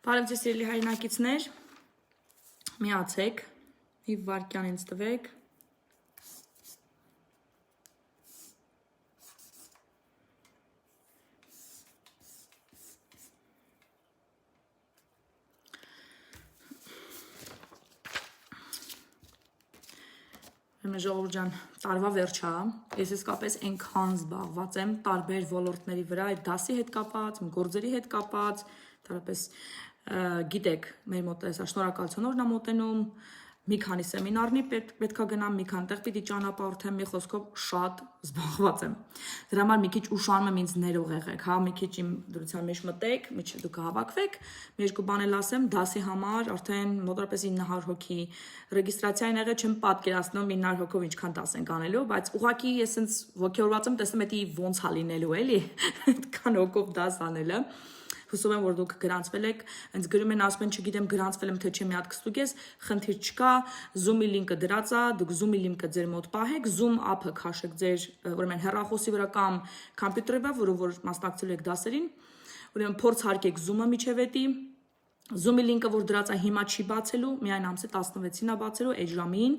Բարև ձեզ սիրելի հայրենակիցներ, միացեք, մի վայրկյան ինձ տվեք։ Ժողովուրդ ջան, տարվա վերջա, ես իսկապես այնքան զբաղված եմ տարբեր ոլորտների վրա, այդ դասի հետ կապած, գործերի հետ կապած, տարապես գիտեք, մեր մոտ է շնորհակալություն օրն է մոտենում, մի քանի սեմինարնի պետքա գնամ, մի քանի տեղ պիտի ճանապարհորդեմ, մի խոսքով շատ զբաղված եմ։ Դրա համար մի քիչ ուշանում եմ ինձ ներող եղեք, հա, մի քիչ իմ դրության մեջ մտեք, մի քիչ դուք հավաքվեք, մի երկու բան էլ ասեմ, դասի համար արդեն մոտավորապես 900 հոգի ռեգիստրացիա եղել, չեմ պատկերացնում 900 հոգով ինչքան դաս ենք անելու, բայց ուղղակի ես ինձ ոգևորված եմ, տեսնում էի ոնց հա լինելու էլի, այդքան հոգով դաս անելը։ Հուսով եմ, որ դուք գրանցվել եք, հենց գրում են, ասում են, չգիտեմ, գրանցվել եմ, թե չէ մի հատ կստուգես, խնդիր չկա, Zoom-ի լինկը դրած է, դուք Zoom-ի լինկը ձեր մոտ պահեք, Zoom app-ը քաշեք ձեր, ուրեմն հեռախոսի վրա կամ համբյուտերի վրա, որ մասնակցելու եք դասերին, ուրեմն փորձ հարկեք Zoom-ը միջևետի, Zoom-ի լինկը, որ դրած է հիմա չի բացելու, միայն ամսի 16-ին է բացելու, այդ ժամին,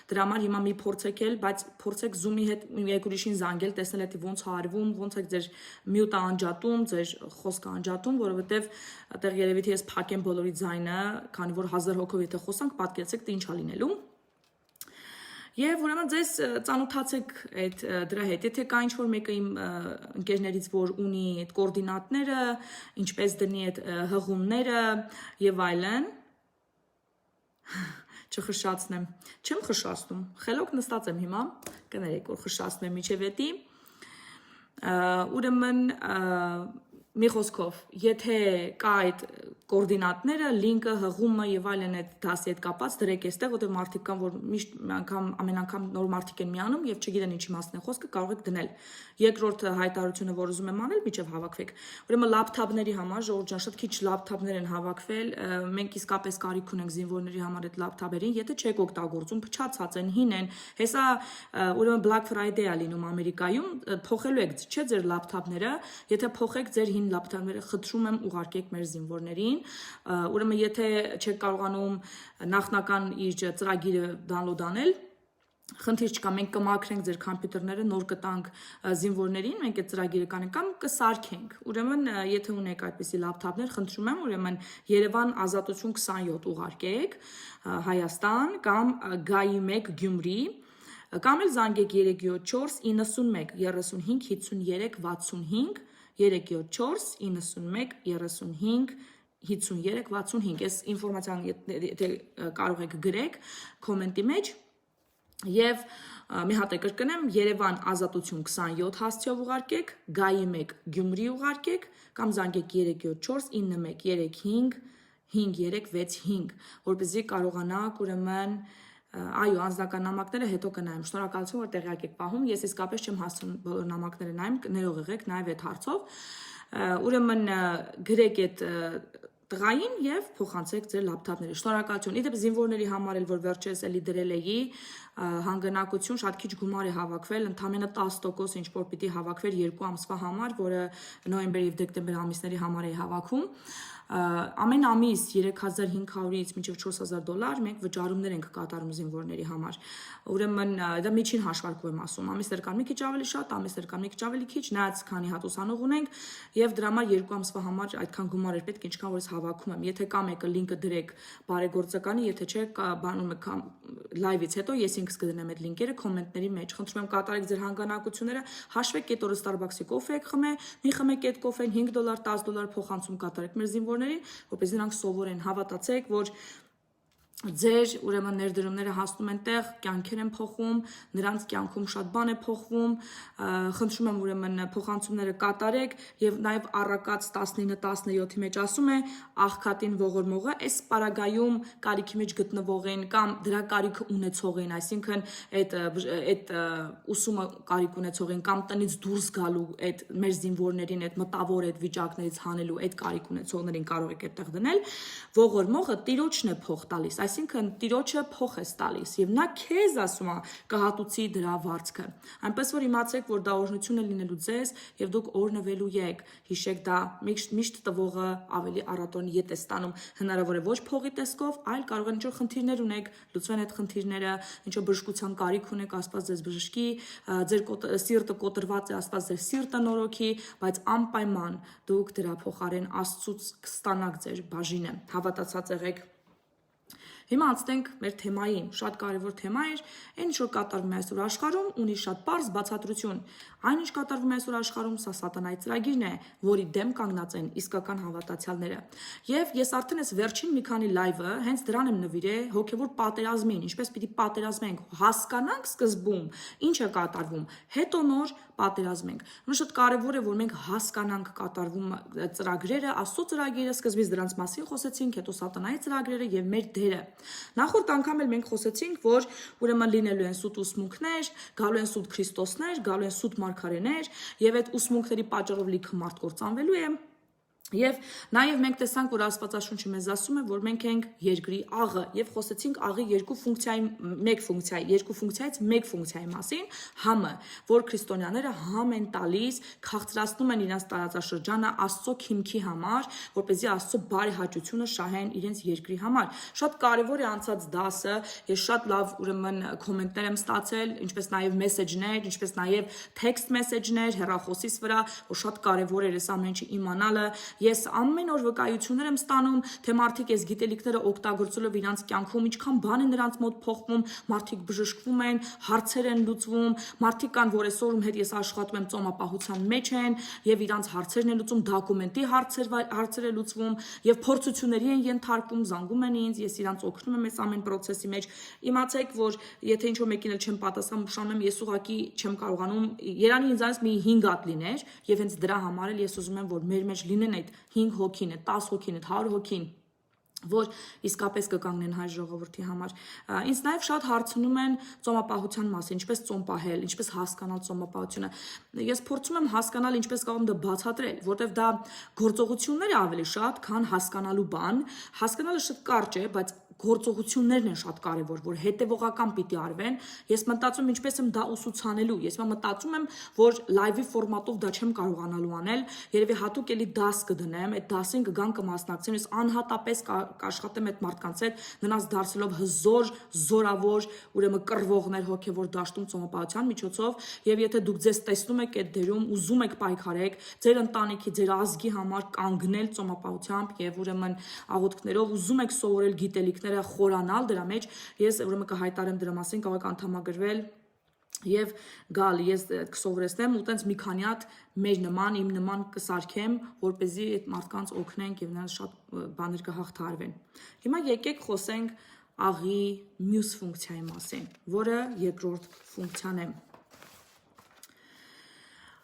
դրա համար հիմա մի փորձեք էլ, բայց փորձեք Zoom-ի հետ մեկ ուրիշին զանգել, տեսնել էդի ոնց հարվում, ոնց է ձեր մյուտը անջատում, ձեր խոսքը անջատում, որովհետև այդտեղ երևի թե ես փակեմ բոլորի ձայնը, քանի որ 1000 հոգով եթե խոսանք, պատկերացեք, թե ինչ է լինելու։ Եվ ուրեմն ձեզ ծանոթացեք դրա հետ, եթե կա ինչ-որ մեկը իմ ընկերներից, որ ունի այդ կոորդինատները, ինչպես դնի այդ հղումները եւ այլն, չխշացնեմ, չեմ խշացնում, խելոք նստած եմ հիմա, կներեք, որ խշացնեմ միջևետի, ուրեմն մի խոսքով, եթե կա այդ կոորդինատները, լինկը, հղումը եւ այլն այդ դասի հետ կապած դրեք այստեղ, որտեղ մարդիկ կան, որ միշտ ամեն անգամ նոր մարդիկ են միանում եւ չգիտեն ինչի մասն է խոսքը, կարող եք դնել։ Երկրորդ հայտարարությունը, որ ուզում եմ անել, միջև հավաքվեք։ Ուրեմն լապտոպների համար, ժողովուրդ ջան, շատ քիչ լապտոպներ են հավաքվել, մենք իսկապես կարիք ունենք զինվորների համար այդ լապտոպերին, եթե չեք օգտագործում, փչացած են, հին են, հեսա ուրեմն Black Friday-ը լինում Ամերիկայում, փոխելու եք, չէ՞ ձեր լապտոպները, եթե փոխեք ձեր հին լապտոպները, խնդրում եմ ուղարկեք մեր զինվորներին, ուրեմն եթե չեք կարողանում նախնական իր ծրագիրը download անել, խնդիր չկա, մենք կմաքրենք ձեր համբյուտերները, նոր կտանք զինվորներին, մենք այդ ծրագիրը կանենք կամ կսարքենք։ Ուրեմն, եթե ունեք այդպիսի լապտոպներ, խնդրում եմ, ուրեմն Երևան Ազատություն 27 ուղարկեք, Հայաստան կամ Գայի 1 Գյումրի, կամ էլ զանգեք 374 91 35 53 65 374 91 35 53-65, այս ինվորմացիան եթե կարող եք գրեք կոմենտի մեջ և մի հատ է կրկնեմ, Երևան Ազատություն 27 հասցեով ուղարկեք, Գայի 1 Գյումրի ուղարկեք, կամ զանգեք 374 91 35 5365, որպեսզի կարողանաք ուրեմն այո, անձնական նամակները հետո կնայեմ, շնորհակալություն, որ տեղյակ եք պահում, ես իսկապես չեմ հասցնում բոլոր նամակները նայեմ, ներող եղեք, նաև այդ հարցով, ուրեմն գրեք այդ տղային և փոխանցեք ձեր լապտոպները, շնորհակալություն, իդեպ զինվորների համար էլ, որ վերջերս էլի դրել էի, հանգանակություն, շատ քիչ գումար է հավաքվել, ընդամենը 10% ինչ-որ պիտի հավաքվեր 2 ամսվա համար, որը նոյեմբեր և դեկտեմբեր ամիսների համար է հավաքում, ամեն ամիս 3500-ից մինչև $4000 մենք վճարումներ ենք կատարում զինվորների համար, ուրեմն դա միջին հաշվարկով եմ ասում, ամիսներ կան մի քիչ ավելի շատ, ամիսներ կան մի քիչ ավելի քիչ, նայած քանի հատ ուսանող ունենք և դրա համար 2 ամսվա համար այդքան գումար էր պետք, ինչքան որ ես հավաքում եմ, եթե կա մեկը լինկը դրեք բարեգործականի, եթե չէ բանում եք լայվից հետո ես ինքս կդնեմ այդ լինկերը կոմենտների մեջ, խնդրում եմ կատարեք ձեր հանգանակությունները, հաշվեք այդ օրը Starbucks-ի կոֆե եք խմե, մի խմեք այդ կոֆեն $5, $10 փոխանցում կատարեք մեր զինվորներին, որպեսզի նրանք սովորեն, հավատացեք, որ ձեր ուրեմն ներդրումները հասնում են տեղ, կյանքեր են փոխվում, նրանց կյանքում շատ բան է փոխվում, խնդրում եմ ուրեմն փոխանցումները կատարեք եւ նաեւ առակած 19-17-ի մեջ ասում է աղքատին ողորմողը, այս պարագայում կարիքի մեջ գտնվողին կամ դրա կարիքը ունեցողին, այսինքն այդ ուսումը կարիք ունեցողին կամ տնից դուրս գալու այդ մեր զինվորներին այդ մտավոր այդ վիճակներից հանելու այդ կարիք ունեցողներին կարող եք այդտեղ դնել, ողորմողը տիրոջն է փող տալիս, այսինքն Տիրոջը փոխ ես տալիս եւ նա քեզ ասում է կհատուցի դրա վարձքը։ Այնպես որ իմացեք, որ դա օրհնություն է լինելու ձեզ եւ դուք օրհնվելու եք։ Հիշեք դա միշտ տվողը ավելի առատորեն ետ է ստանում։ Հնարավոր է ոչ փողի տեսքով, այլ կարող է ինչ-որ խնդիրներ ունեք, լուծվեն այդ խնդիրները, ինչ-որ բժշկության կարիք ունեք, Աստված ձեզ բժշկի, ձեր սիրտը կոտրված է, Աստված ձեր սիրտը նորոգի, բայց անպայման դուք դրա փոխարեն Աստծուց կստանաք ձեր բաժինը։ Հավատացած եղեք։ Հիմա անցնենք մեր թեմային, շատ կարևոր թեմա էր, այն ինչ որ կատարվում է այսօր աշխարհում, ունի շատ པարզ բացատրություն։ Այն ինչ կատարվում է այսօր աշխարհում, սա սատանայի ծրագիրն է, որի դեմ կանգնած են իսկական հավատացյալները։ Եվ ես արդեն այս վերջին մի քանի լայվը հենց դրան եմ նվիրել հոգևոր պատերազմին, ինչպես պիտի պատերազմենք, հասկանանք սկզբում ինչ է կատարվում, հետո նոր պատերազմենք։ Շատ կարևոր է, որ մենք հասկանանք կատարվում ծրագրերը, Աստծո ծրագիրը, սկզբից դրանց մասին խոսեցինք, հետո սատանայի ծրագրերը եւ մեր դերը։ Նախորդ անգամ էլ մենք խոսեցինք, որ ուրեմն լինելու են սուտ ուսմունքներ, գալու են սուտ Քրիստոսներ, գալու են սուտ մարգարեներ, եւ այդ ուսմունքների պատճառով լիքը մարդ կործանվելու է։ Եվ նաև մենք տեսանք, որ Աստվածաշունչը մեզ ասում է, որ մենք ենք երկրի աղը, եւ խոսեցինք աղի երկու ֆունկցիայից մեկ ֆունկցիայի մասին, համը, որ քրիստոնյաները համ են տալիս, քաղցրացնում են իրենց տարածաշրջանը Աստծո քիմքի համար, որպեսզի Աստծո բարեհաճությունը շահեն իրենց երկրի համար։ Շատ կարևոր է անցած դասը, ես շատ լավ ուրեմն կոմենտներ եմ ստացել, ինչպես նաև մեսեջներ, ինչպես նաև թեքստ մեսեջներ հեռախոսից վրա, որ շատ կարևոր էր այս ամեն ինչը իմանալը։ Ես ամեն օր վկայություններ եմ ստանում, թե մարդիկ այս գիտելիքները օգտագործելով իրանց կյանքում ինչքան բան է նրանց մոտ փոխվում, մարդիկ բժշկվում են, հարցեր են լուծվում, մարդիկ կան, որ այսօրում հետ ես աշխատում եմ ծոմապահության մեջ են եւ իրանց հարցերն են լուծում, դոկումենտի հարցեր է լուծվում եւ փորձությունների են ենթարկվում, զանգում են ինձ, ես իրանց օգնում եմ այս ամեն process-ի մեջ։ Իմացեք, որ եթե ինչ-որ մեկին էլ չեմ պատասխանում, ուշանում եմ, ես ուղղակի չեմ կարողանում, Երանի ինձանից մի 5 հատ լիներ եւ հենց դրա համար էլ ես ուզում եմ, որ մեր մեջ լինեն այդ 5 հոգին, 10 հոգին, 100 հոգին, որ իսկապես կկանգնեն հայ ժողովրդի համար։ Ինձ նաև շատ հարցնում են ծոմապահության մասին, ինչպես ծոմ պահել, ինչպես հասկանալ ծոմապահությունը։ Ես փորձում եմ հասկանալ, ինչպես կարող եմ դա բացատրել, որտեղ դա գործողություններ է ավելի շատ, քան հասկանալու բան։ Հասկանալը շատ կարճ է, բայց գործողություններն են շատ կարևոր, որ հետևողական պիտի արվեն։ Ես մտածում եմ ինչպես եմ դա ուսուցանելու։ Ես մտածում եմ, որ լայվի ֆորմատով դա չեմ կարողանալու անել, երևի հատուկ էլի դաս կդնեմ, այդ դասին կգան կմասնակցեն, ես անհատապես կաշխատեմ այդ մարդկանց հետ, նրանց դարձելով հզոր, զորավոր, ուրեմն կռվողներ հոգևոր դաշտում ծոմապահության միջոցով, եւ եթե դուք ձեզ տեսնում եք այդ դերում, ուզում եք պայքարեք, ձեր ընտանիքի, ձեր ազգի համար կանգնել ծոմապահությամբ եւ ուրեմն աղոթքներով ուզում եք սովորել գիտելիքներ խորանալ դրա մեջ, ես ուրեմն կհայտարեմ դրա մասին, կարող եք անդամագրվել եւ գալ, ես կսովորեցնեմ ու տենց մի քանի հատ մեր նման, իմ նման կսարքեմ, որպեսզի այդ մարդկանց օգնենք եւ նրանց շատ բաներ կհաղթարվեն։ Հիմա եկեք խոսենք աղի մյուս ֆունկցիայի մասին, որը երկրորդ ֆունկցիան է։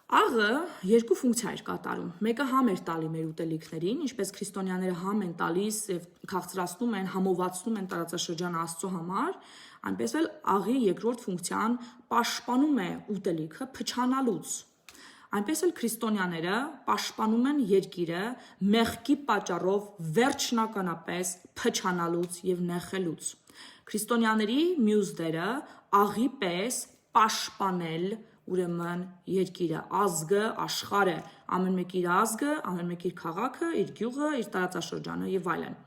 Աղը երկու ֆունկցիա էր կատարում։ Մեկը համ էր տալի մեր ուտելիքներին, ինչպես քրիստոնյաները համ են տալիս եւ քաղցրացնում են, համովացնում են տարածաշրջանը Աստծո համար, այնպես էլ աղի երկրորդ ֆունկցիան պաշտպանում է ուտելիքը փչանալուց։ Այնպես էլ քրիստոնյաները պաշտպանում են երկիրը մեղքի պատճառով վերջնականապես փչանալուց եւ նեղելուց։ Քրիստոնյաների մյուս դերը աղի պես պաշտպանել ուրեմն երկիրը, ազգը, աշխարհը, ամեն մեկ իր ազգը, ամեն մեկ իր քաղաքը, իր գյուղը, իր տարածաշրջանը եւ այլն։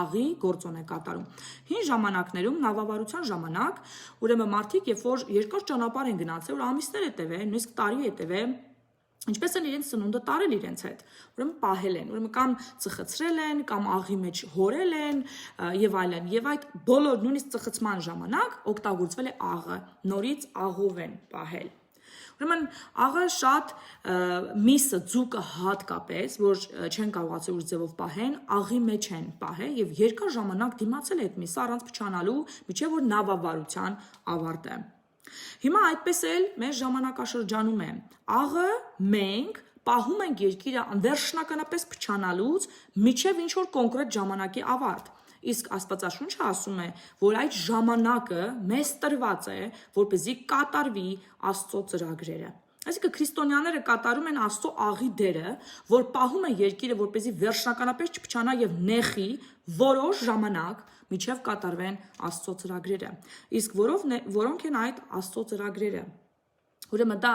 Աղի գործոն է կատարում։ Հին ժամանակներում նավավարության ժամանակ ուրեմն մարդիկ, երբ որ երկար ճանապարհ են գնացել, որ ամիսներ հետև է, նույնիսկ տարի հետև է, ինչպես են իրենց սնունդը տարել իրենց հետ, ուրեմն պահել են, ուրեմն կամ ծխացրել են, կամ աղի մեջ հորել են եւ այլն, եւ այդ բոլոր նույնիսկ ծխացման ժամանակ օգտագործվել է աղը, նորից աղով են պահել։ Ուրեմն աղը շատ միսը, ձուկը հատկապես, որ չեն կարողացել ուր ձևով պահեն, աղի մեջ են պահել եւ երկար ժամանակ դիմացել է այդ միսը առանց փչանալու, մինչեւ որ նավավարության ավարտը։ Հիմա այդպես էլ մեր ժամանակաշրջանում է։ Աղը մենք պահում ենք երկիրը վերջնականապես փչանալուց մինչեւ ինչ որ կոնկրետ ժամանակի ավարտ։ Իսկ Աստվածաշունչը ասում է, որ այդ ժամանակը մեզ տրված է, որպեսզի կատարվի Աստծո ծրագրերը։ Այսինքն քրիստոնյաները կատարում են Աստծո աղի դերը, որ պահում է երկիրը, որպեսզի վերջնականապես չփչանա եւ նեղի որոշ ժամանակ միջև կատարվեն Աստծո ծրագրերը։ Իսկ որոնք են այդ Աստծո ծրագրերը։ Ուրեմն դա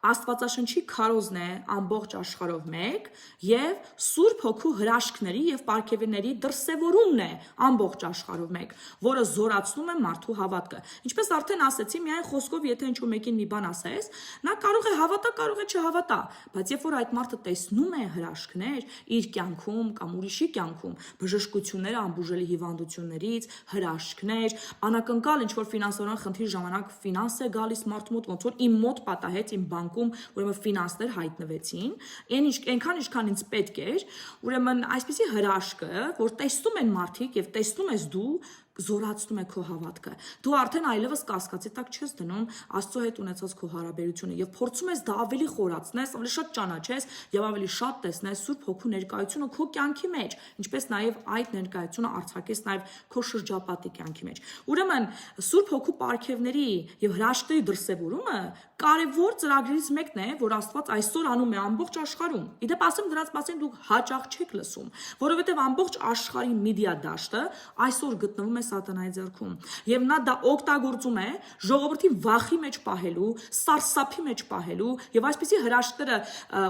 Աստվածաշնչի քարոզն է ամբողջ աշխարհով մեկ եւ Սուրբ Հոգու հրաշքների եւ պարգևների դրսեւորումն է ամբողջ աշխարհով մեկ, որը զորացնում է մարդու հավատքը։ Ինչպես արդեն ասեցի, միայն խոսքով եթե ինչ-որ մեկին մի բան ասես, նա կարող է հավատա, կարող է չհավատա, բայց երբ որ այդ մարդը տեսնում է հրաշքներ իր կյանքում կամ ուրիշի կյանքում, բժշկությունները անբուժելի հիվանդություններից, հրաշքներ, անակնկալ ինչ-որ ֆինանսավորական խնդիր ժամանակ ֆինանս է գալիս մարդու մոտ, ոնց որ իմ մոտ պատահեց իմ բանկում, ուրեմն ֆինանսներ հայտնվեցին, այնքան ինչքան ինձ պետք էր, ուրեմն այսպիսի հրաշքը, որ տեսնում են մարդիկ եւ տեսնում ես դու, զորացնում է քո հավատքը։ Դու արդեն այլևս կասկածի տակ չես դնում Աստծո հետ ունեցած քո հարաբերությունը եւ փորձում ես դա ավելի խորացնես, ավելի շատ ճանաչես եւ ավելի շատ տեսնես Սուրբ Հոգու ներկայությունը քո կյանքի մեջ, ինչպես նաեւ այդ ներկայությունը արձակես նաեւ քո շրջապատի կյանքի մեջ։ Ուրեմն Սուրբ Հոգու պարգևների եւ հրաշքների դրսեւորումը կարևոր ծրագրերից մեկն է, որ Աստված այսօր անում է ամբողջ աշխարհում։ Իդեպ ասեմ դրանց մասին դուք հաճախ չեք լսում, որովհետեւ ամբողջ աշխարհի մեդիա դաշտը այսօր գտնվում է սատանայի ձեռքում։ Եվ նա դա օգտագործում է ժողովրդի վախի մեջ պահելու, սարսափի մեջ պահելու եւ այսպիսի հրաշքները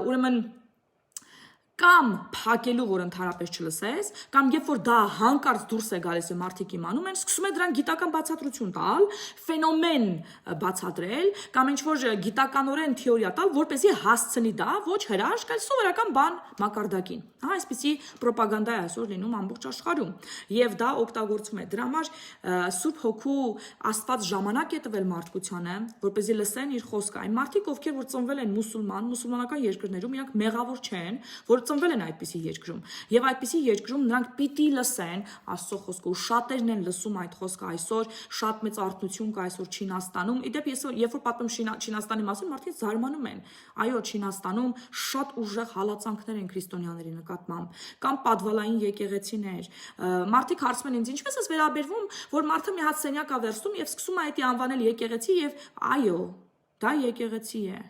ուրեմն կամ փակելու, որ ընդհանրապես չլսես, կամ երբ որ դա հանկարծ դուրս է գալիս եւ մարդիկ իմանում են, սկսում է դրան գիտական բացատրություն տալ, ֆենոմեն բացատրել, կամ ինչ-որ գիտականորեն թեորիա տալ, որպեսզի հասցնի դա ոչ հրաշք, այլ սովորական բան մակարդակին։ Հա, այսպիսի ռոպագանդա է այսօր լինում ամբողջ աշխարհում, եւ դա օգտագործում է։ Դրա համար Սուրբ Հոգու Աստված ժամանակ է տվել մարդկությանը, որպեսզի լսեն իր խոսքը։ Այն մարդիկ, ովքեր որ ծնվել են մուսուլմանական երկրներում, իրանք մեղավոր չեն, որ ծնվել են այդպիսի երկրում եւ այդպիսի երկրում նրանք պիտի լսեն Աստծո խոսքը ու շատերն են լսում այդ խոսքը այսօր շատ մեծ արթնություն կա այսօր Չինաստանում իդեպ երբ որ պատմում Չինաստանի մասին մարդիկ զարմանում են այո Չինաստանում շատ ուժեղ հալածանքներ են քրիստոնյաների նկատմամբ կամ պատվալային եկեղեցիներ մարդիկ հարցում են ինձ ինչպես է վերաբերվում որ մարդը մի հատ սենյակ ա վերցնում եւ սկսում է այդ անվանել եկեղեցի եւ այո դա եկեղեցի է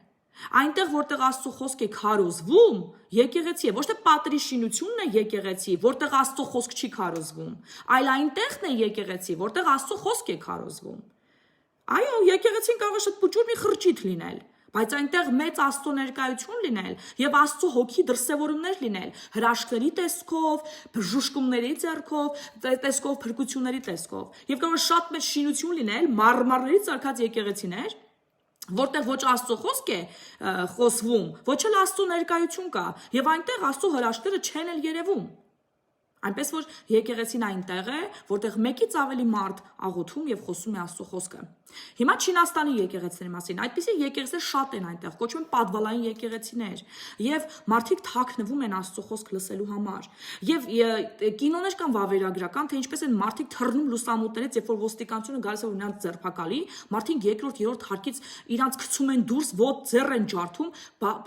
Այնտեղ որտեղ Աստծո խոսք է քարոզվում, եկեղեցի է, ոչ թե պատրի շինությունն է եկեղեցի, որտեղ Աստծո խոսք չի քարոզվում, այլ այնտեղն է եկեղեցի, որտեղ Աստծո խոսք է քարոզվում։ Այո, եկեղեցին կարող է շատ փոքր մի խրճիթ լինել, բայց այնտեղ մեծ Աստծո ներկայություն լինել եւ Աստծո հոգի դրսեւորումներ լինել, հրաշքների տեսքով, բժշկումների տեսքով, փրկությունների տեսքով։ Եվ կարող է շատ մեծ շինություն լինել, մարմարներից ծալքած եկեղեցիներ որտեղ ոչ Աստծո խոսք է խոսվում, ոչ էլ Աստծո ներկայություն կա, եւ այնտեղ Աստծո հրաշքները չեն էլ երևում։ Այնպես որ եկեղեցին այնտեղ է, որտեղ մեկից ավելի մարդ աղոթում եւ խոսում է Աստծո խոսքը։ Հիմա Չինաստանի եկեղեցիների մասին, այդպիսի եկեղեցիներ շատ են այնտեղ, կոչվում են պատվալային եկեղեցիներ, եւ մարդիկ թաքնվում են Աստծո խոսք լսելու համար։ Եվ կինոներ կան վավերագրական, թե ինչպես են մարդիկ թռնում լուսամուտներից, երբ որ ոստիկանությունը գալիս է որ նրանց ձերբակալի, մարդիկ երկրորդ, երրորդ հարկից իրանց գցում են դուրս, ոտ ձեռ են ջարդում,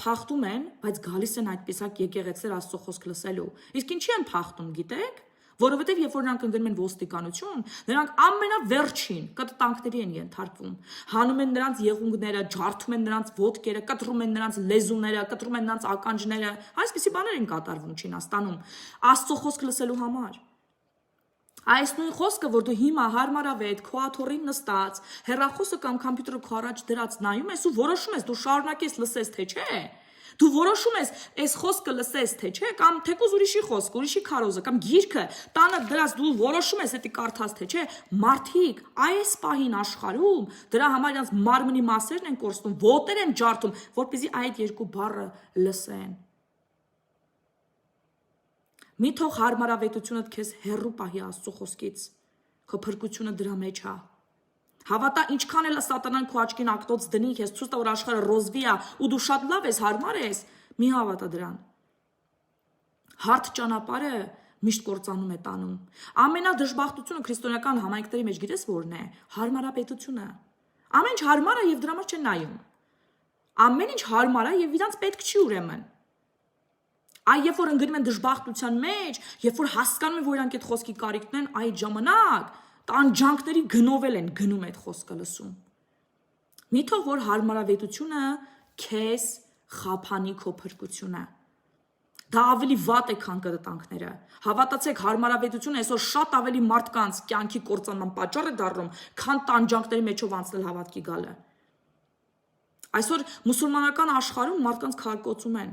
փախտում են, բայց գալիս են այդպիսակ եկեղեցիներ Աստծո խոսք լսելու։ Իսկ ինչի են փախտում, գիտեք? Որովհետև երբ որ նրանք ընկնում են ոստիկանություն, նրանք ամենավերջին կտտանքների են ենթարկվում։ Հանում են նրանց եղունգները, ջարդում են նրանց ոտքերը, կտրում են նրանց լեզուները, կտրում են նրանց ականջները։ Այսպիսի բաներ են կատարվում Չինաստանում Աստծո խոսք լսելու համար։ Այս նույն խոսքը, որ դու հիմա հարմարավետ քո աթոռին նստած, հեռախոսը կամ համբյուտերը քո առաջ դրած նայում ես ու որոշում ես դու շարունակես լսես թե չէ։ Դու որոշում ես այս խոսքը լսես թե չէ կամ թեկուզ ուրիշի խոսք, ուրիշի քարոզը կամ գիրքը տանը դրած դու որոշում ես դա կարդաս թե չէ, մարդիկ այս պահին աշխարհում դրա համար իրենց մարմնի մասերն են կորցնում, ոտեր են ջարդում, որպեսզի այդ երկու բառը լսեն։ Մի թող հարմարավետությունդ քեզ հեռու պահի Աստծո խոսքից, քո փրկությունը դրա մեջ է։ Հավատա ինչքան էլ սատանան քո աչքին ակտոց դնի, քեզ ցույց տա որ աշխարհը ռոզվի է ու դու շատ լավ ես, հարմար ես, մի հավատա դրան։ Հարթ ճանապարհը միշտ կործանում է տանում։ Ամենադժբախտությունը քրիստոնեական համայնքների մեջ գիտես որն է։ Հարմարապետությունը։ Ամեն ինչ հարմար է եւ դրա համար չեն նայում։ Ամեն ինչ հարմար է եւ իրանց պետք չի ուրեմն։ Այ երբ որ ընկնում են դժբախտության մեջ, երբ որ հասկանում են որ իրանք այդ խոսքի կարիքն են, այդ ժամանակ տանջանքների գնով են գնում այդ խոսքը լսում։ Մի թող որ հարմարավետությունը քեզ խափանի քո փրկությունը։ Դա ավելի վատ է, քան կտանքները։ Հավատացեք, հարմարավետությունը այսօր շատ ավելի մարդկանց կյանքի կործանման պատճառ է դառնում, քան տանջանքների մեջով անցնել հավատքի գալը։ Այսօր մուսուլմանական աշխարհում մարդկանց քարկոծում են։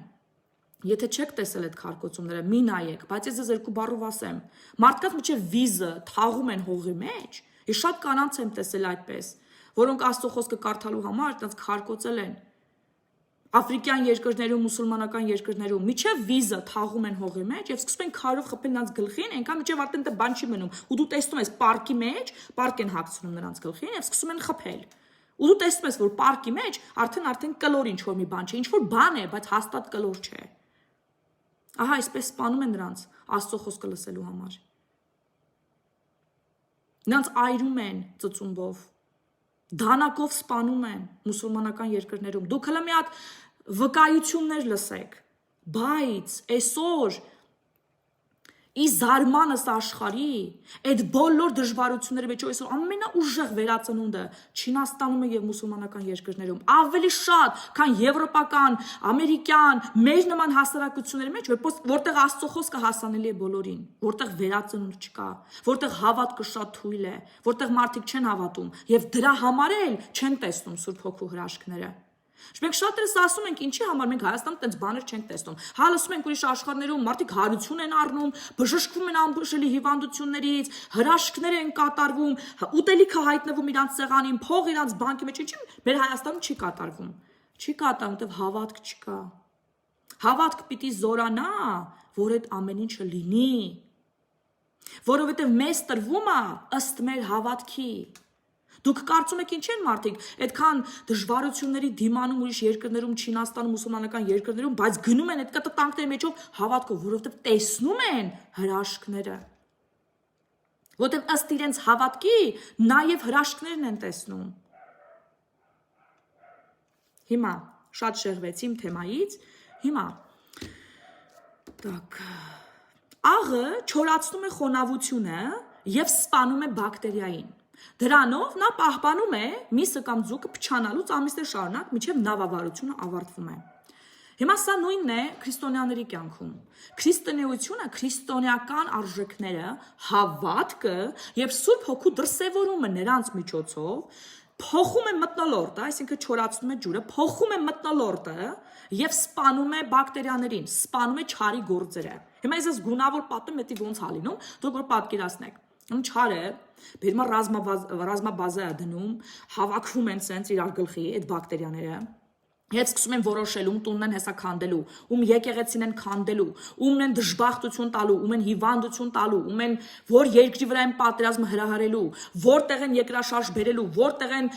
Եթե չեք տեսել այդ քարկոծումները, մի նայեք, բայց ես ձեզ երկու բառով ասեմ։ Մարդկանց միջև վիզը թաղում են հողի մեջ, ես շատ կանանց եմ տեսել այդպես, որոնք Աստծո խոսքը կարդալու համար այդպես քարկոծել են։ Աֆրիկյան երկրներում, մուսուլմանական երկրներում միջև վիզը թաղում են հողի մեջ եւ սկսում են քարով խփել նրանց գլխին, այնքան միջև արդեն դա բան չի մնում։ Ու դու տեսնում ես պարկի մեջ, պարկ են հագցնում նրանց գլխին եւ սկսում են խփել։ Ու դու տեսնում ես, որ պարկի մեջ արդեն կլոր ինչ որ մի բան չէ, ինչ որ բան է, բայց հաստատ կլոր չէ։ Ահա այսպես սպանում են նրանց Աստծո խոսքը լսելու համար։ Նրանց այրում են ծծումբով, դանակով սպանում են մուսուլմանական երկրներում։ Դուք հələ մի հատ վկայություններ լսեք, բայց այսօր ի զարմանս աշխարհի այդ բոլոր դժվարությունների մեջ այսօր ամենաուժեղ վերածնունդը Չինաստանում եւ մուսուլմանական երկրներում ավելի շատ, քան եվրոպական, ամերիկյան, մեր նման հասարակությունների մեջ, որտեղ Աստծո խոսքը հասանելի է բոլորին, որտեղ վերածնունդ չկա, որտեղ հավատքը շատ թույլ է, որտեղ մարդիկ չեն հավատում եւ դրա համար էլ չեն տեսնում Սուրբ Հոգու հրաշքները։ Մենք շատերս ասում ենք, ինչի համար մենք Հայաստանում տենց բաներ չենք տեսնում։ Հա լսում ենք ուրիշ աշխարհներում մարդիկ հարություն են առնում, բժշկվում են անբուժելի հիվանդություններից, հրաշքներ են կատարվում, ուտելիքը հայտնվում իրանց սեղանին, փող իրանց բանկի մեջ, ինչի մեր Հայաստանում չի կատարվում։ Չի կատարվում, որտեղ հավատք չկա։ Հավատք պիտի զորանա, որ այդ ամեն ինչը լինի։ Որովհետև մեզ տրվում է ըստ մեր հավատքի։ Դուք կարծում եք ինչ են մարդիկ, այդքան դժվարությունների դիմանում ուրիշ երկրներում, Չինաստանում, մուսուլմանական երկրներում, բայց գնում են այդ կտտանքների մեջով հավատքով, որովհետև տեսնում են հրաշքները։ Որովհետև ըստ իրենց հավատքի նաև հրաշքներն են տեսնում։ Հիմա շատ շեղվեցի իմ թեմայից, հիմա աղը չորացնում է խոնավությունը եւ սպանում է բակտերիային։ Դրանով նա պահպանում է միսը կամ ձուկը փչանալուց ամիսներ շարունակ, մինչև նավավարությունը ավարտվում է։ Հիմա սա նույնն է քրիստոնյաների կյանքում։ Քրիստոնեությունը, քրիստոնեական արժեքները, հավատքը եւ Սուրբ Հոգու դրսևորումը նրանց միջոցով փոխում է մթնոլորտը, այսինքն չորացնում է ջուրը, փոխում է մթնոլորտը եւ սպանում է բակտերիաներին, սպանում է չարի գործերը։ Հիմա ես գունավոր պատում եմ, ոնց է լինում, դուք որ պատկերացնեք։ Չարը բերում ռազմաբազա է դնում, հավաքվում են սենց իրար գլխի այդ բակտերիաները Հետ սկսում են որոշել, ում տունն են հեսա քանդելու, ում եկեղեցին են քանդելու, ումն են դժբախտություն տալու, ում են հիվանդություն տալու, ում են որ երկրի վրա են պատերազմ հրահարելու, որտեղ են երկրաշարժ բերելու, որտեղ են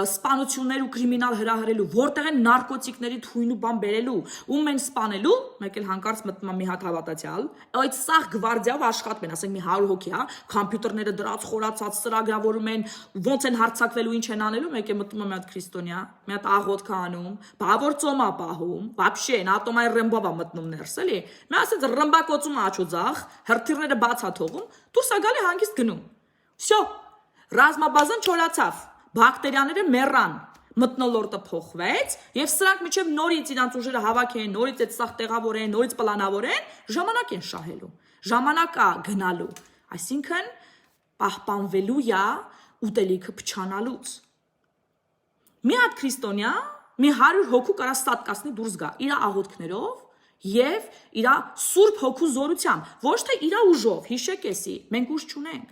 սպանություններ ու կրիմինալ հրահարելու, որտեղ են նարկոտիկների թույն ու բան բերելու, ում են սպանելու, մեկ էլ հանկարծ մտնում մի հատ հավատացյալ, այդ սաղ գվարդիայով աշխատում են, ասենք մի 100 հոգի, հա, կոմպյուտերները դրած խորացած ծրագրավորում են, ոնց են հարձակվելու, ինչ են անելու, մեկ է մտնում է մի հատ քրիստոնյա, մի հատ աղոթք անում Բավոր ծոմա պահում, вообще նատոմայ ռմբովա մտնում ներս, էլի։ Մի ասած ռմբակոծում աչուձախ, հրթիռները բաց է թողում, դուրս է գալի հանգիստ գնում։ Всё, ռազմաբազան չորացավ, բակտերիաները մեռան, մթնոլորտը փոխվեց, եւ սրանք միջև նորից իրանց ուժերը հավաքեն, նորից այդ սախ տեղավորեն, նորից պլանավորեն, ժամանակ են շահելու, ժամանակ է գնալու, այսինքն պահպանվելու է ուտելիքը փչանալուց։ Մի հատ քրիստոնյա մի 100 հոգու կարա ստատկասնի դուրս գա իր աղոթքներով եւ իր Սուրբ Հոգու զորությամբ, ոչ թե իր ուժով, հիշեք էսի, մենք ուժ չունենք։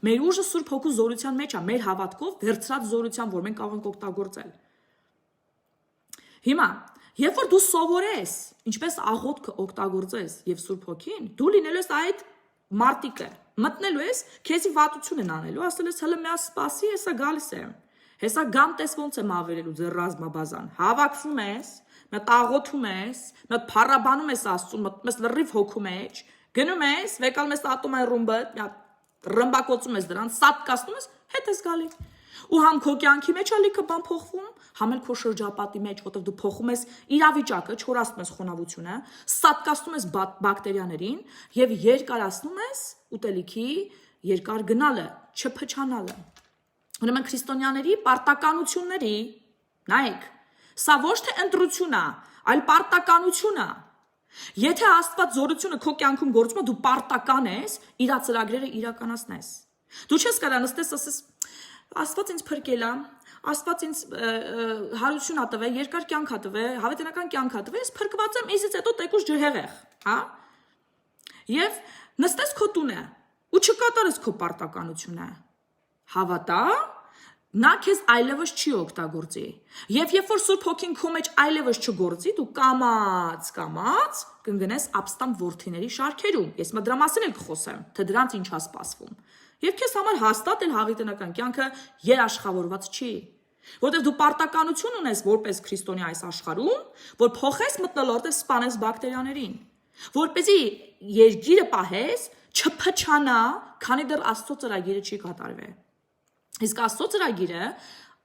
Մեր ուժը Սուրբ Հոգու զորության մեջ է, մեր հավատքով վերցրած զորությամբ, որ մենք կարող ենք օգտագործել։ Հիմա, երբ որ դու սովորես, ինչպես աղոթքը օգտագործես եւ Սուրբ Հոգին, դու լինելու ես այդ մարտիկը, մտնելու ես, քեզի վատություն են անելու, ասել ես հələ մի սպասի, հեսա գալիս եմ։ Հեսա գամ տես ոնց եմ ավերելու ձեր ռազմաբազան, հավաքվում ես, մետ աղոթում ես, մետ փառաբանում ես Աստծուն, մտնում ես լրիվ հոգու մեջ, գնում ես, վեկալում ես ատոմայ ռումբը, ռմբակոծում ես դրան, սատկացնում ես, հետ ես գալի։ Ու համ քո կյանքի մեջ է լիքը բան փոխվում, համ էլ քո շրջապատի մեջ, որտեղ դու փոխում ես իրավիճակը, չորացնում ես խոնավությունը, սատկացնում ես բակտերիաներին եւ երկարացնում ես ուտելիքի երկար գնալը, չփչանալը։ Ուրեմն քրիստոնյաների պարտականությունների, նայեք, Սա ոչ թե ընտրություն է, այլ պարտականություն է։ Եթե Աստված զորությունը քո կյանքում գործում է, դու պարտական ես իր ծրագրերը իրականացնես։ Դու չես կարող նստես ասես Աստված ինձ փրկել է, Աստված ինձ հարություն ա տվել, երկար կյանք ա տվել, հավիտենական կյանք ա տվել, ես փրկված եմ, ինձից հետո տեկուս ջրհեղեղ, հա։ Եվ նստես քո տունը ու չկատարես քո պարտականությունը։ Հավատա, նա քեզ այլևս չի օգտագործի։ Եվ երբ որ Սուրբ Հոգին քո մեջ այլևս չգործի, դու կամաց կընկնես ապստամբ որդիների շարքերում։ Ես դրա մասին էլ կխոսեմ, թե դրանց ինչ է սպասվում։ Եվ քեզ համար հաստատ էլ հավիտենական կյանքը երաշխավորված չի։ Որտեղ դու պարտականություն ունես որպես քրիստոնյա այս աշխարհում, որ փոխես մթնոլորտը սպանես բակտերիաներին, որպեսզի երկիրը պահես, չփչանա, քանի դեռ Աստծո ծրագիրը չի կատարվել։ Իսկ Աստծո ծրագիրը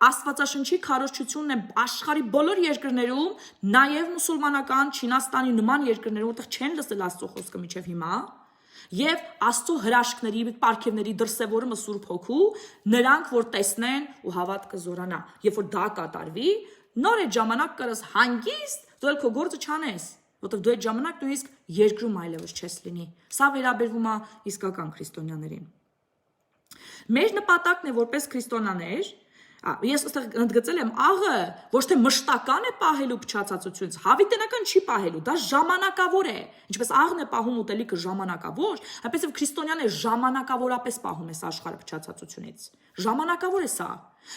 Աստվածաշնչի քարոզչությունն է աշխարհի բոլոր երկրներում, նաև մուսուլմանական Չինաստանի նման երկրներում, որտեղ չեն լսել Աստծո խոսքը մինչև հիմա, եւ Աստծո հրաշքների, պարգևների դրսևորումը Սուրբ Հոգու, նրանք որ տեսնեն ու հավատքը զորանա։ Երբ որ դա կատարվի, նոր այդ ժամանակ կրես հանգիստ, դու էլ քո գործը չանես, որովհետեւ դու այդ ժամանակ նույնիսկ երկրում այլևս չես լինի։ Սա վերաբերվում է իսկական քրիստոնյաներին։ Մեր նպատակն է որպես քրիստոնյաներ, ես այստեղ ընդգծել եմ աղը ոչ թե մշտական է պահելու փչացածությունից, հավիտենական չի պահելու, դա ժամանակավոր է, ինչպես աղն է պահում ուտելիքը ժամանակավոր, այնպես եւ քրիստոնյան է ժամանակավորապես պահում է աշխարհը փչացածությունից։ Ժամանակավոր է սա։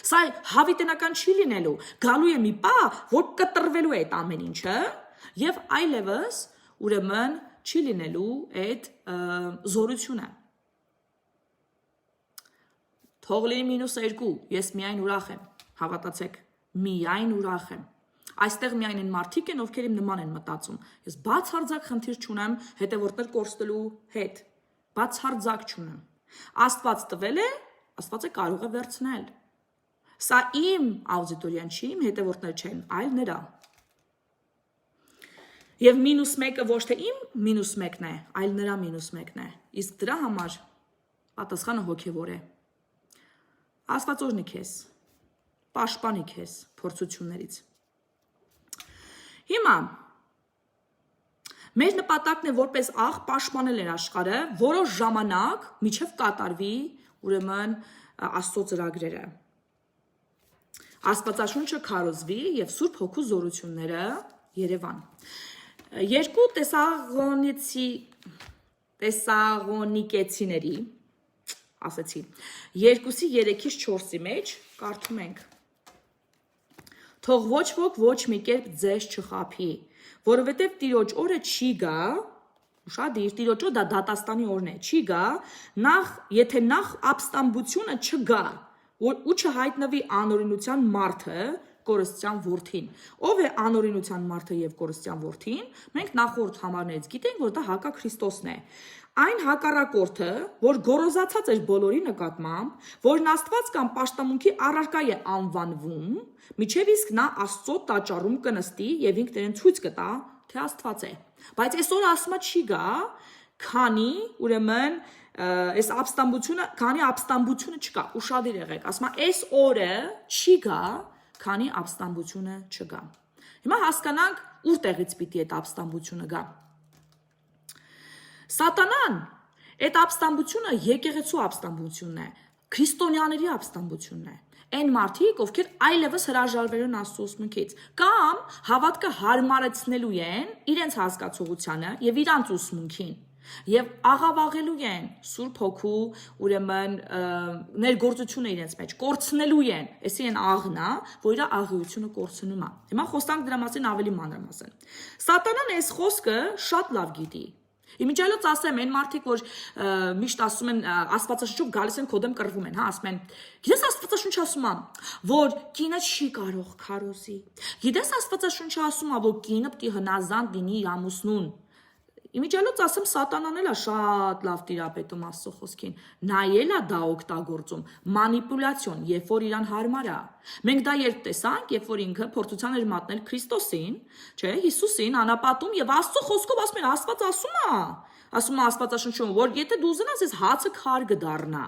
Սա հավիտենական չի լինելու, գալու է մի պահ, որ կտրվելու է այդ ամեն ինչը եւ այլևս ուրեմն չի լինելու այդ զորությունը։ Թող լինի -2, ես միայն ուրախ եմ, հավատացեք, միայն ուրախ եմ։ Այստեղ միայն են մարդիկ են, ովքեր իմ նման են մտածում։ Ես բացարձակ խնդիր չունեմ հետևորդներ կորստելու հետ, բացարձակ չունեմ։ Աստված տվել է, Աստված է կարող է վերցնել։ Սա իմ աուդիտորիան չի, իմ հետևորդներ չեն, այլ նրա։ Եվ -1-ը ոչ թե իմ -1-ն է, այլ նրա -1-ն է։ Իսկ դրա համար պատասխանը հոգևոր է։ Աստված օրհնի քեզ, պաշտպանի քեզ փորձություններից։ Հիմա մեր նպատակն է որպես աղ պաշտպանել էր աշխարհը որոշ ժամանակ միջև կատարվի ուրեմն Աստծո ծրագրերը։ Աստվածաշունչը քարոզվի եւ Սուրբ Հոգու զորությունները Երևան։ Երկու տեսաղոնիկեցիների ասացի, 2:3-4-ի մեջ կարդում ենք. Թող ոչ ոք ոչ մի կերպ ձեզ չխաբի, որովհետև Տիրոջ օրը չի գա, ուշադիր, Տիրոջ օրը դա դատաստանի օրն է, չի գա, եթե նախ ապստամբությունը չգա, ու չհայտնվի անօրինության մարդը, կորստյան որդին։ Ով է անօրինության մարդը եւ կորստյան որդին, մենք նախորդ համարներից գիտենք, որ դա Հակա Քրիստոսն է։ Այն հակառակորդը, որ գոռոզացած էր բոլորի նկատմամբ, որն Աստված կամ պաշտամունքի առարկա է անվանվում, միջև իսկ նա Աստծո տաճարում կնստի եւ ինքն իրեն ցույց կտա, թե Աստված է։ Բայց այսօր ասма չի գա, քանի ուրեմն այս ապստամբությունը չկա, ուշադիր եղեք, ասма այս օրը չի գա, քանի ապստամբությունը չկա։ Հիմա հասկանանք ուր տեղից պիտի այդ ապստամբությունը գա։ Սատանան այդ ապստամբությունը եկեղեցու ապստամբությունն է, քրիստոնյաների ապստամբությունն է։ Այն մարդիկ, ովքեր այլևս հրաժարվելու են Աստծո ուսմունքից, կամ հավատքը հարմարեցնելու են իրենց հասկացողությանը եւ իրանց ուսմունքին, եւ աղավաղելու են Սուրբ Հոգու ուրեմն ներգործությունը իրենց մեջ, կորցնելու են, այսի են աղնա, որ իր աղիությունը կորցնում է։ Հիմա խոսանք դրա մասին ավելի մանրամասն։ Սատանան այս խոսքը շատ լավ գիտի։ Իմիջիալոց ասեմ, այն մարդիկ, որ միշտ ասում են Աստվածաշնչով գալիս են քոդեմ կռվում են, հա, ասում են, գիտես Աստվածաշունչը ասում է, որ կինը չի կարող քարոզի։ Գիտես Աստվածաշունչը ասում է, որ կինը պիտի հնազանդ լինի իր ամուսնուն։ Իմիջիալոց ասեմ, Սատանան էլ է շատ լավ տիրապետում Աստծո խոսքին, նա էլ է դա օգտագործում, մանիպուլյացիոն, երբ որ իրան հարմար է։ Մենք դա երբ տեսանք, երբ որ ինքը փորձության էր մատնել Քրիստոսին, չէ, Հիսուսին անապատում եւ Աստծո խոսքով ասում են, Աստված ասում է Աստվածաշնչում, որ եթե դու ուզենաս, ես հացը քար կդառնա։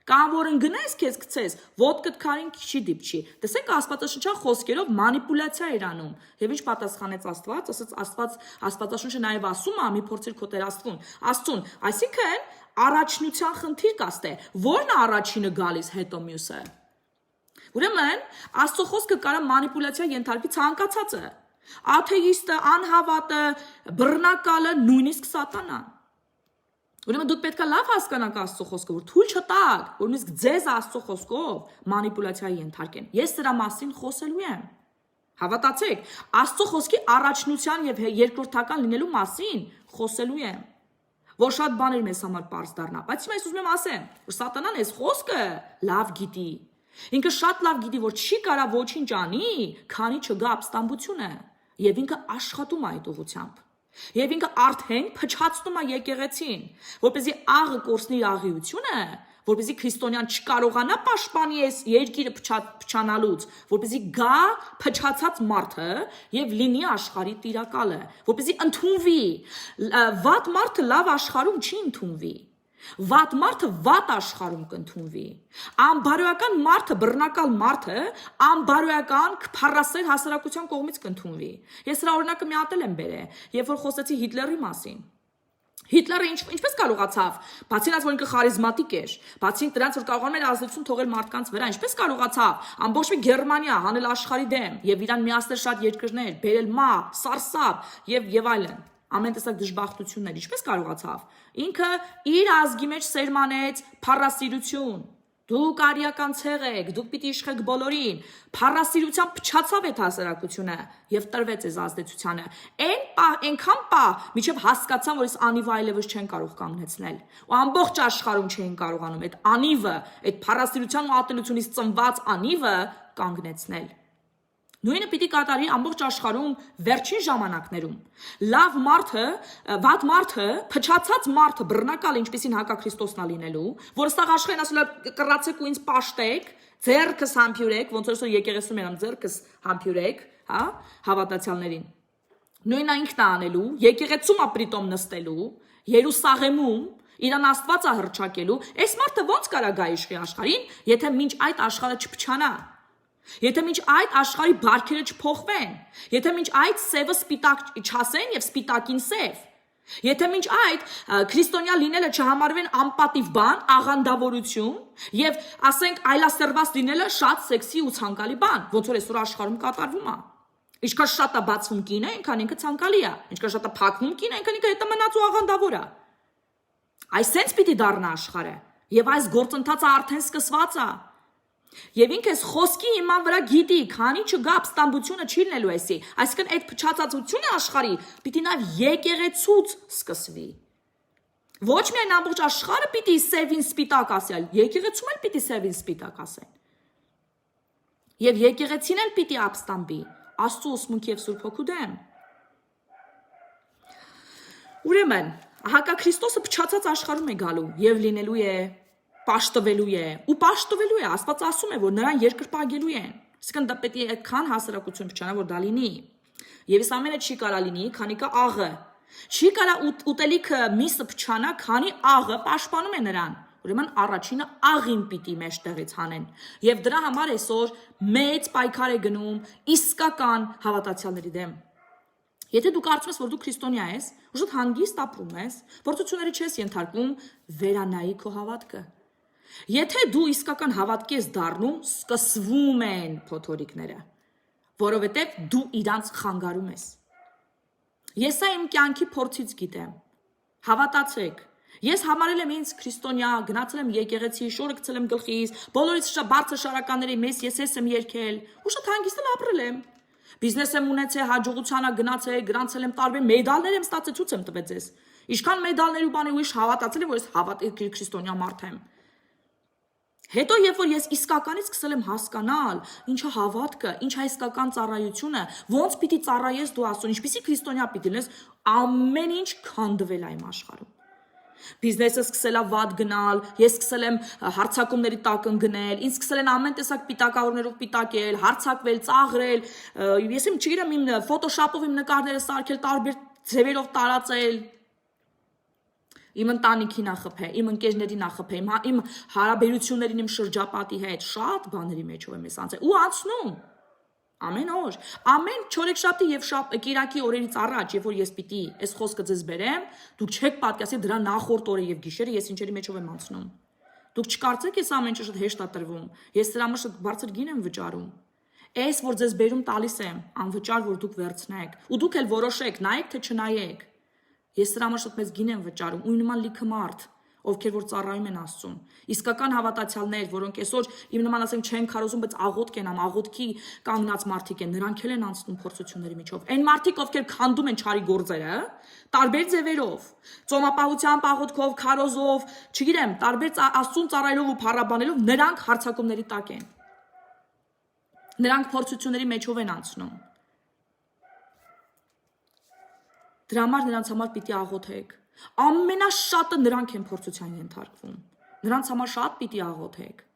Կամ որ ընկնես քեզ գցես, ոտքդ քարին քիչի դիպչի։ Տեսեք Աստվածաշնչյան խոսքերով մանիպուլյացիա էր անում։ Եվ ինչ պատասխանեց Աստված, ասաց Աստվածաշունչը նաև ասում է, մի փորձիր քո Տեր Աստծուն, այսինքն առաջնության խնդիր կա ստե, ո՞րն է առաջինը գալիս, հետո մյուսը։ Ուրեմն Աստծո խոսքը կարա մանիպուլյացիա ենթարկի ցանկացածը։ Աթեիստը, անհավատը, բռնակալը, նույնիսկ սատանան։ Ուրեմն դուք պետք է լավ հասկանաք Աստծո խոսքը, որ թույլ չտաք, որ նույնիսկ ձեզ Աստծո խոսքով մանիպուլյացիայի ենթարկեն։ Ես սրա մասին խոսելու եմ։ Հավատացեք, Աստծո խոսքի առաջնության եւ երկրորդական լինելու մասին խոսելու եմ։ Որ շատ բաներ մեզ համար པարզ դառնա, բայց հիմա ես ուզում եմ ասեմ, որ սատանան այս խոսքը լավ գիտի։ Ինքը շատ լավ գիտի, որ չի կարա ոչինչ անի, քանի չգա ապստամբությունը, եւ ինքը աշխատում է այդ ուղղությամբ։ Եվ ինքը արդեն փչացնում է եկեղեցին, որպեսզի աղը կորցնի իր աղիությունը, որպեսզի քրիստոնյան չկարողանա պաշտպանի այս երկիրը փչանալուց, որպեսզի գա փչացած մարդը եւ լինի աշխարհի տիրակալը, որպեսզի ընդունվի։ Վատ մարդը լավ աշխարհում չի ընդունվի։ Վատ մարդը վատ աշխարհում կընդունվի։ Անբարոյական մարդը, բռնակալ մարդը, անբարոյական փառասեր հասարակության կողմից կընդունվի։ Ես սրա օրինակը մի հատ եմ բերել, երբ որ խոսեցի Հիտլերի մասին։ Հիտլերը ինչպես կարողացավ, բացի նրանց, որ ինքը խարիզմատիկ էր, բացի դրանից, որ կարողանում էր ազդեցություն թողել մարդկանց վրա, ինչպես կարողացավ ամբողջ մի Գերմանիա հանել աշխարհի դեմ եւ իրան միացնել շատ երկրներ, բերել մահ, սարսափ եւ այլն։ Ամեն տեսակ դժբախտություններ, ինչպես կարողացավ։ Ինքը իր ազգի մեջ սերմանեց փառասիրություն։ Դուք արիական ցեղ եք, դուք պիտի իշխեք բոլորին։ Փառասիրությամբ փչացավ այդ հասարակությունը եւ տրվեց այս ազդեցությանը։ Այնքան միջև հասկացան, որ այս անիվը այլևս չեն կարող կանգնեցնել։ Ու ամբողջ աշխարհում չէին կարողանում այդ անիվը, այդ փառասիրության ու ատելությունից ծնված անիվը կանգնեցնել։ Նույնը պիտի կատարի ամբողջ աշխարհում վերջին ժամանակներում։ Լավ մարդը, վատ մարդը, փչացած մարդը, բռնակալ ինչպեսին հակաքրիստոսն է լինելու, որ ստեղ աշխարհին ասել է կռացեք ու ինձ պաշտեք, ձեռքս համբյուրեք, ոնց որ եկեղեցում եմ ձեռքս համբյուրեք, հա, հավատացյալներին։ Նույնն ինքն է անելու, եկեղեցում է պրիտոմ նստելու, Երուսաղեմում իրան Աստվածը հռչակելու, այս մարդը ոնց կարա գա իշխի աշխարհին, եթե մինչ այդ աշխարհը չփչանա։ Եթե մինչ այդ աշխարհի բարքերը չփոխվեն, եթե մինչ այդ սևը սպիտակ չասեն եւ սպիտակին սև, եթե մինչ այդ քրիստոնյա լինելը չհամարվեն անպատիվ բան, աղանդավորություն եւ ասենք այլասերված լինելը շատ սեքսի ու ցանկալի բան, ոնց որ այսօր աշխարհում կատարվում է։ Ինչքան շատ է բացվում կինը, այնքան ինքը ցանկալի է, ինչքան շատ է փակվում կինը, այնքան ինքը հետամնաց ու աղանդավոր է։ Այսպես պիտի դառնա աշխարհը, եւ այս գործընթացը արդեն սկսված է։ Եվ ինքս խոսքի իման վրա գիտի, քանի չգա ապստամբությունը չի լինելու էսի, այսինքն այդ փչացածությունը աշխարհի պիտի նաև եկեղեցուց սկսվի։ Ոչ միայն ամբողջ աշխարհը պիտի սևին սպիտակ ասել, եկեղեցում էլ պիտի սևին սպիտակ ասեն։ Եվ եկեղեցին էլ պիտի ապստամբի, Աստծո ուսմունքի եւ Սուրբ Հոգու դեմ։ Ուրեմն, հակաքրիստոսը փչացած աշխարհում է գալու եւ լինելու է պաշտվելու է ու պաշտվելու է, Աստված ասում է, որ նրան երկրպագելու են։ Իսկն դա պետք է այդքան հասարակություն փչանա, որ դա լինի։ Եվ այս ամենը չի կարա լինի, քանի կա աղը։ Չի կարա ուտելիքը միսը փչանա, քանի աղը պաշտպանում է նրան։ Ուրեմն առաջինը աղին պիտի մեջտեղից հանեն։ Եվ դրա համար այսօր մեծ պայքար է գնում իսկական հավատացյալների դեմ։ Եթե դու կարծում ես, որ դու քրիստոնյա ես, ու շատ հանգիստ ապրում ես, փորձությունների չես ենթարկվում, վերանայի քո հավատքը։ Եթե դու իսկական հավատքի ես դառնում, սկսվում են փոթորիկները, որովհետև դու իրանց խանգարում ես։ Ես իմ կյանքի փորձից գիտեմ։ Հավատացեք, ես համարել եմ ինձ քրիստոնյա, գնացել եմ եկեղեցի, շորը գցել եմ գլխիս, բոլորից բարձր շարականների մեծ ես եմ երգել, ու շատ հանգիստ ապրել եմ։ Բիզնես եմ ունեցել, հաջողության գնացել, գրանցել եմ տարբեր մեդալներ եմ ստացել, ցույց եմ տվել ձեզ։ Ինչքան մեդալներ ու բաներ ուրիշ հավատացել եմ, որ ես քրիստոնյա մարդ եմ։ Հետո երբ որ ես իսկականից սկսել եմ հասկանալ, ինչա հավատքը, ինչա իսկական ծառայությունը, ոնց պիտի ծառայես դու Աստծուն, ինչպիսի քրիստոնյա պիտի լինես, ամեն ինչ քանդվել է իմ աշխարհում։ Բիզնեսը սկսել է վատ գնալ, ես սկսել եմ հարցակումների տակ ընկնել, ինձ սկսել են ամեն տեսակ պիտակավորներով պիտակել, հարցակվել, ծաղրել, ես չգիտեմ իմ Photoshop-ով իմ նկարները սարքել, տարբեր ձևերով տարածել։ Իմ ընտանիքին ախփե, իմ ընկերներին ախփե, իմ հարաբերություններին իմ շրջապատի հետ շատ բաների մեջով եմ անցել ու անցնում։ Ամեն օր, ամեն չորեքշաբթի եւ կիրակի օրերից առաջ, երբ որ ես պիտի այս խոսքը ձեզ բերեմ, դուք չեք պատկասի դրա նախորդ օրը եւ գիշերը ես ինչերի մեջով եմ անցնում։ Դուք չկարծեք ես ամեն ինչը շատ հեշտ է տրվում։ Ես դրա համար շատ բարձր գին եմ վճարում։ Այս որ ձեզ բերում տալիս եմ, անվճար որ դուք վերցնեք, ու դուք էլ որոշեք, նայեք թե չնայեք։ Ես դրա համար շատ մեծ գին եմ վճարում, ու նման լիքը մարդ, ովքեր որ ծառայում են Աստծուն։ Իսկական հավատացյալներ, որոնք այսօր իմ նման ասենք չեն քարոզում, բայց աղոթք են ամ, աղոթքի կանգնած մարդիկ են, նրանք էլ են անցնում փորձությունների միջով։ Այն մարդիկ, ովքեր քանդում են չարի գործերը, տարբեր ձևերով, ծոմապահությամբ, աղոթքով, քարոզով, չգիտեմ, տարբեր Աստծուն ծառայելով ու փառաբանելով, նրանք հարձակումների տակ են։ Նրանք փորձությունների մեջով են անցնում։ Դրա համար նրանց համար պիտի աղոթեք։ Ամենաշատը նրանք են փորձության ենթարկվում։ Նրանց համար շատ պիտի աղոթեք։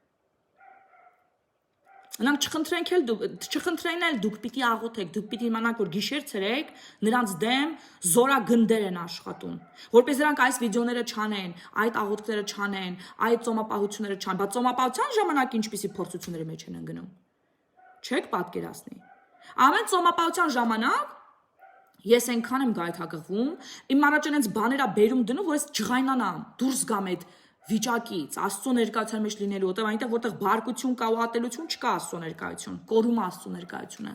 Նրանք չխնդրեն էլ դուք պիտի աղոթեք, դուք պիտի իմանաք, որ գիշեր ցերեկ նրանց դեմ զորագնդեր են աշխատում, որպես նրանք այս վիդեոները չանեն, այդ աղոթքները չանեն, այդ ծոմապահությունները չանեն, բայց ծոմապահության ժամանակ ինչպիսի փորձությունների մեջ են ընկնում։ Չեք պատկերացնի։ Ամեն ծոմապահության ժամանակ ես այնքան եմ գայթակղվում, իմ առաջ այնց բաներա բերում դնում, որ ես ջղայնանամ, դուրս գամ այդ վիճակից, Աստծո ներկայության մեջ լինելու, որտեղ որտեղ բարկություն կա ու ատելություն չկա Աստծո ներկայություն, կորում Աստծո ներկայությունը։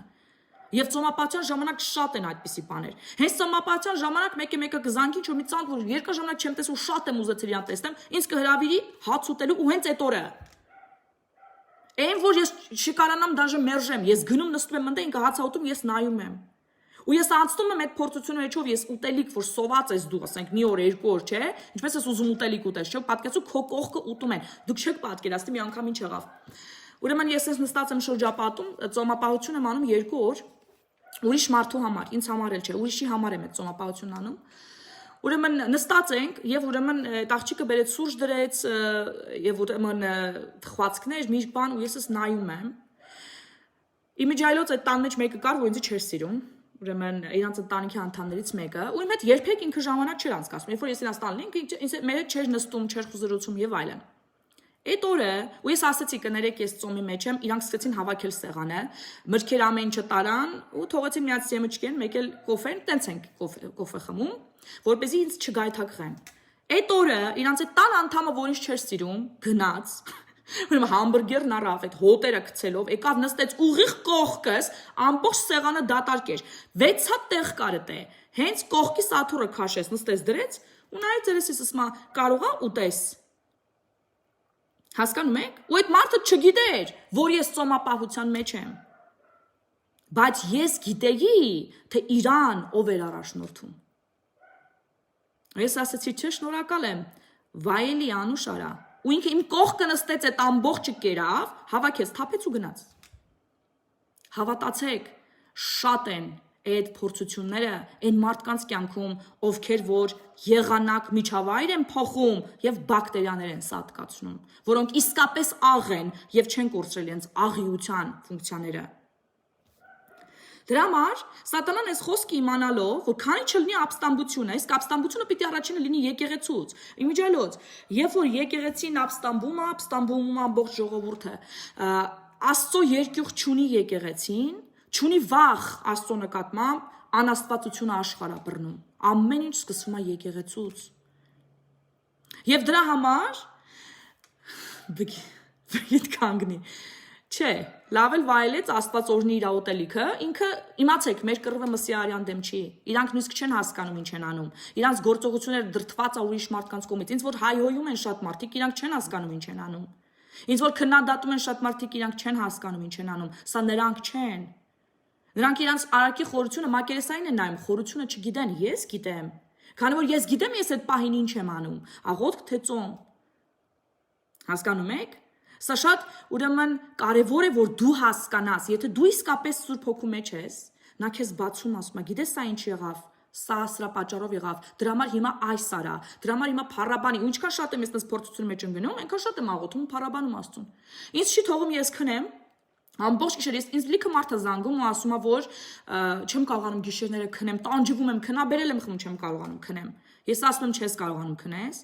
Եվ ծոմապահության ժամանակ շատ են այդպիսի բաներ։ Հենց ծոմապահության ժամանակ մեկը կզանգի ինչ-որ մի ցանկ, որ երկար ժամանակ չեմ տեսել ու շատ եմ ուզեցել իրան տեսնեմ, ինձ կհրավիրի հաց ուտելու ու հենց այդ օրը։ Այն որ ես չկարանամ դաժե մերժեմ, ես գնում նստում եմ ընդ ինքը հաց ուտում, ես նայում եմ։ Ու ես անցնում եմ այդ փորձությունը մեջով, ես ուտելիք, որ սոված ես դու, ասենք մի օր, երկու օր, չէ՞, ինչպես ես ուզում ուտելիք ուտես, չէ՞, պատկերացու քո կողքը ուտում են։ Դուք չեք պատկերացնի մի անգամ ինչ եղավ։ Ուրեմն ես նստած եմ շրջապատում, ծոմապահություն եմ անում 2 օր, ուրիշ մարդու համար, ինձ համար էլ չէ, ուրիշի համար եմ այդ ծոմապահությունն անում։ Ուրեմն նստած ենք եւ ուրեմն տաղճիկը բերեց սուրճ դրեց եւ ուրեմն թխվածքներ, մի բան ու ես ես նայում եմ։ Իմիջայլոց այդ տան մեջ մեկը կար, որ ինձ չէր սիրում։ Ուրեմն իրանց ընտանիքի անդամներից մեկը, ու իմ հետ երբեք ինքը ժամանակ չէր անցկացնում։ Երբ որ ես իրան տանն ինքը ինձ մեր հետ չէր նստում, չէր խուզրոցում եւ այլն։ Այդ օրը, ու ես ասացի կներեք ես ծոմի մեջ եմ, իրանք սկսեցին հավաքել սեղանը, մրգեր ամեն ինչ տարան ու թողեցին միած սեմուչկեն, մեկ էլ կոֆեն, տենց ենք կոֆե խմում, որպեսզի ինձ չգայթակղեն։ Այդ օրը իրանց այդ տան անդամը, որ ինձ չէր սիրում, գնաց Ուրեմն համբուրգերն առավ այդ հոտերը գցելով, եկավ նստեց ուղիղ կողքս, ամբողջ սեղանը դատարկեր։ 6 հատ տեղ կար դե։ Հենց կողքի սաթուրը քաշեց, նստեց դրեց, ու նայեց երեսիս ասма կարողա ուտես։ Հասկանում եք։ Ու այդ մարդը չգիտեր, որ ես ծոմապահության մեջ եմ։ Բայց ես գիտեի, թե իրան ով էր առաջնորդում։ Ես ասացի, չէ, շնորհակալ եմ, վայելի անուշ արա։ Ու ինքը իմ կողքը նստեց այդ ամբողջը կերավ, հավաքեց, թափեց ու գնաց։ Հավատացեք, շատ են այդ փորձությունները այն մարդկանց կյանքում, ովքեր որ եղանակ միջավայր են փոխում եւ բակտերիաներ են սատկացնում, որոնք իսկապես աղ են եւ չեն կորցրել իրենց աղիության ֆունկցիաները։ Դրա համար սատանան այս խոսքը իմանալով, որ քանի չլինի ապստամբությունը, իսկ ապստամբությունը պիտի առաջինը լինի եկեղեցուց։ Իմիջիալոց, երբ որ եկեղեցին ապստամբում ամբողջ ժողովուրդը, Աստծո երկյուղ չունի եկեղեցին, չունի վախ Աստծո նկատմամբ, անաստվածությունը աշխարհ է բռնում։ Ամեն ինչ սկսվում է եկեղեցուց։ Եվ դրա համար բգիտ կանգնի։ Չէ, լավ էլ վայելեց Աստված օրհնի իր ուտելիքը, ինքը իմացեք, մեր կռվը Մսի Արյան դեմ չի։ Իրանք նույնիսկ չեն հասկանում ինչ են անում։ Իրանց գործողությունները դրդված է ուրիշ մարդկանց կողմից։ Ինձ որ հայհոյում են շատ մարդիկ, իրանք չեն հասկանում ինչ են անում։ Ինձ որ քննադատում են շատ մարդիկ, իրանք չեն հասկանում ինչ են անում։ Սա նրանք չեն։ Նրանք իրանց արարքի խորությունը մակերեսային են նայում, խորությունը չգիտեն, ես գիտեմ։ Քանի որ ես գիտեմ ես այդ պահին ինչ եմ անում, աղոթք թե ծոմ։ Հասկանում եք։ Սա շատ ուրեմն կարևոր է, որ դու հասկանաս, եթե դու իսկապես Սուրբ Հոգու մեջ ես, նա քեզ բացում ասում է, գիտես սա ինչ եղավ, սա պատճառով եղավ, դրա համար հիմա այս արա, դրա համար հիմա փառաբանի, ու ինչքան շատ եմ ես փորձություն մեջ ընկնում, այնքան շատ եմ աղոթում ու փառաբանում Աստծուն։ Ինձ չի թողում ես քնեմ, ամբողջ գիշեր ինձ լիքը մարդ է զանգում ու ասում է, որ չեմ կարողանում գիշերները քնեմ, տանջվում եմ, քնաբերել եմ խմում, չեմ կարողանում քնեմ։ Ես ասում եմ չես կարողանում քնես,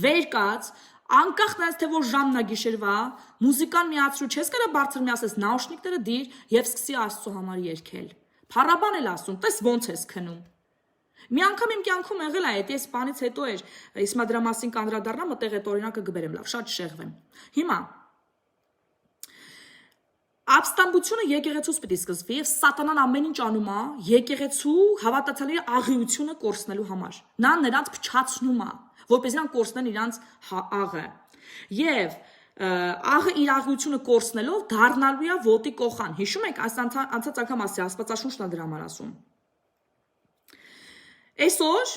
վեր կաց, անկախ նրանից թե որ ժամն է գիշերվա, մուզիկան միացրու, չես կարա բարձր մի ասես նաուշնիկները դիր եւ սկսի Աստծո համար երգել։ Փառաբան էլ ասում, տես ոնց ես քնում։ Մի անգամ իմ կյանքում եղել է, այդ ես բանից հետո էր, ես մա դրա մասին կանդրադառնամ, մտեղ այդ օրինակը կբերեմ, լավ, շատ շեղվեմ։ Հիմա Ապստամբությունը եկեղեցուց պիտի սկսվի եւ սատանան ամեն ինչ անում է եկեղեցու հավատացյալների աղիությունը կորցնելու համար։ Նա նրանց փչացնում է, որպես նրանք կորցնեն իրանց աղը։ Եվ աղը իր աղիությունը կորցնելով դառնալու է ոտի կոխան։ Հիշում եք, անցած անգամ ասի Աստվածաշունչն է դրա համար ասում։ Այսօր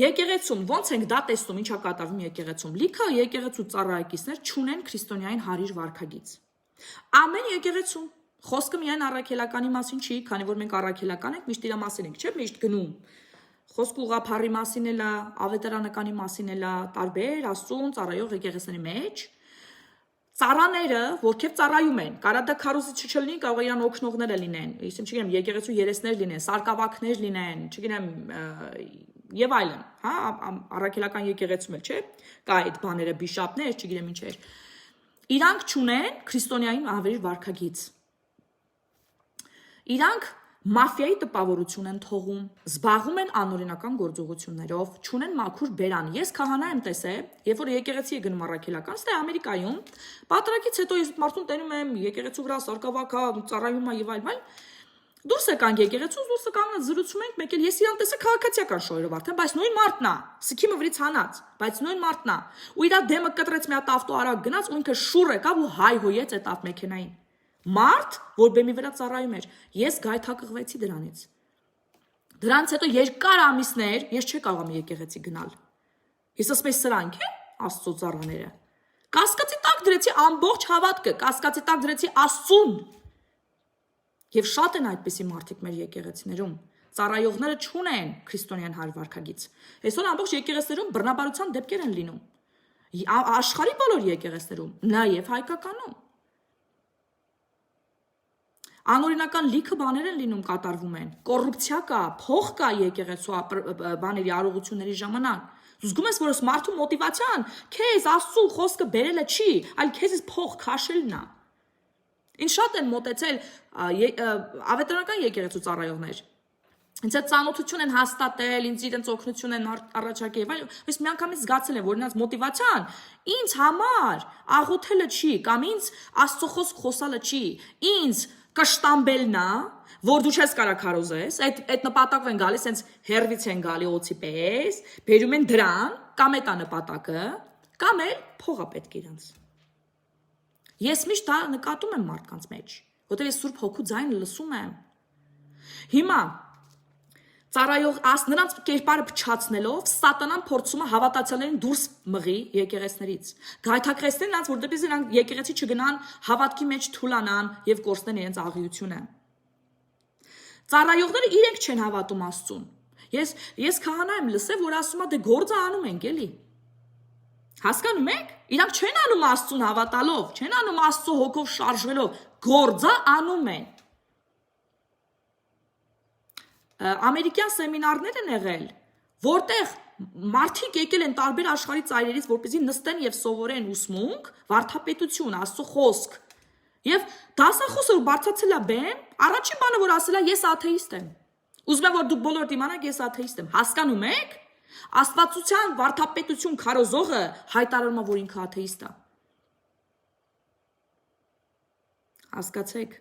եկեղեցում ոնց ենք դա տեսնում, ինչա կատարվում եկեղեցում։ Լիքը եկեղեցու ծառայակիցներ չունեն քրիստոնյային հարիր վարքագիծ։ Ամեն եկեղեցում խոսքը միայն առաքելականի մասին չի, քանի որ մենք առաքելական ենք, միշտ իր մասին ենք, չէ՞, միշտ գնում։ Խոսքը ուղղափառի մասին էլ է, ավետարանականի մասին էլ է, տարբեր Աստծուն ծառայող եկեղեցիների մեջ ծառաները, որքեվ ծառայում են, կարա դա քարոզիչը չլինի, կարող է իրան օգնողները լինեն, իսկ չգիտեմ, եկեղեցու երեսներ լինեն, սարկավակներ լինեն, չգիտեմ, եւ այլն, հա, առաքելական եկեղեցում էլ, չէ՞, կա այդ բաները, բիշապներ, չգիտեմ ինչեր։ Իրանք չունեն քրիստոնյային հավերի վարքագիծ։ Իրանք մաֆիայի տպավորություն են թողում, զբաղվում են անօրինական գործողություններով, չունեն մաքուր բերան։ Ես քահանա եմ տեսել, երբ որ եկեղեցի է գնում առաքելական, ստե Ամերիկայում, պատրակից հետո ես մարդուն տենում եմ եկեղեցու վրա սարկավակա, ծառայում է եւ այլն, դուրս եկանք եկեղեցուց, դուրս եկանք զրուցում ենք, մեկ էլ ես իրան տեսա քաղաքացիական շոյերով արդեն, բայց նույն մարդն է, սքիմը վրից հանած, բայց նույն մարդն է, ու իր դեմը կտրեց մի հատ ավտո արագ գնաց, ու ինքը շուռ եկավ ու հայհոյեց այդ ավտոմեքենային։ Մարդ, որ բեմի վրա ծառայում էր, ես գայթակղվեցի դրանից։ Դրանից հետո երկար ամիսներ ես չէի կարող եկեղեցի գնալ։ Ես ասում եմ սրանք են Աստծո ծառաները։ Կասկածի տակ դրեցի ամբողջ հավատքը, կասկածի տակ դրեցի Աստծուն։ Եվ շատ են այդպիսի մարդիկ մեր եկեղեցիներում։ Ծառայողները չունեն քրիստոնյան հարվարքագիծ։ Այսօր ամբողջ եկեղեցիներում բռնաբարության դեպքեր են լինում։ Աշխարհի բոլոր եկեղեցիներում, նաև հայկականում։ Անօրինական լիքը բաներ են լինում, կատարվում են։ Կոռուպցիա կա, փող կա եկեղեցու բաների արողությունների ժամանակ։ Դու զգում ես, որ մարդու մոտիվացիան քեզ Աստծո խոսքը բերելը չի, այլ քեզից փող քաշելն է։ Ինչ շատ են մոտեցել ավետարանական եկեղեցու ծառայողներ։ Ինձ այդ ծանոթություն են հաստատել, ինձ իրենց օգնություն են առաջարկել, բայց մի անգամից զգացել եմ, որ նրանց մոտիվացիան ինձ համար աղոթելը չի, կամ ինձ Աստծո խոսք խոսալը չի, ինձ կշտամբելն է, որ դու չես կարա քարոզես, այդ նպատակով են գալիս, հենց հերվից են գալի օծի պես, բերում են դրան, կամ այդ է նպատակը, կամ էլ փողա պետք իրանց։ Ես միշտ դա նկատում եմ մարդկանց մեջ, որտեղ ես Սուրբ Հոգու ձայնը լսում եմ։ Հիմա ծառայող նրանց կերպարը փչացնելով սատանան փորձում է հավատացյալներին դուրս մղի եկեղեցներից։ Գայթակղեցնել նրանց, որտեղից նրանք եկեղեցի չգնան, հավատքի մեջ թուլանան եւ կորցնեն իրենց աղիությունը։ Ծառայողները իրենք չեն հավատում Աստծուն։ Ես քահանա եմ լսել, որ ասում է դե գործը անում ենք, էլի։ Հասկանում եք։ Իրանք չեն անում Աստծուն հավատալով, չեն անում Աստծո հոգով շարժվելով, գործը անում են։ Ամերիկյան սեմինարներ են եղել, որտեղ մարդիկ եկել են տարբեր աշխարհի ծայրերից, որպեսզի նստեն եւ սովորեն ուսմունք, վարդապետություն, Աստծո խոսք։ Եվ դասախոսը բարձրացել է բեմ, առաջին բանը որ ասել է, ես աթեիստ եմ։ Ուզում եմ որ դուք բոլորդ իմանաք, ես աթեիստ եմ։ Հասկանում եք։ Աստվածության վարդապետություն քարոզողը հայտարարում է, որ ինքը աթեիստ է։ Հասկացեք։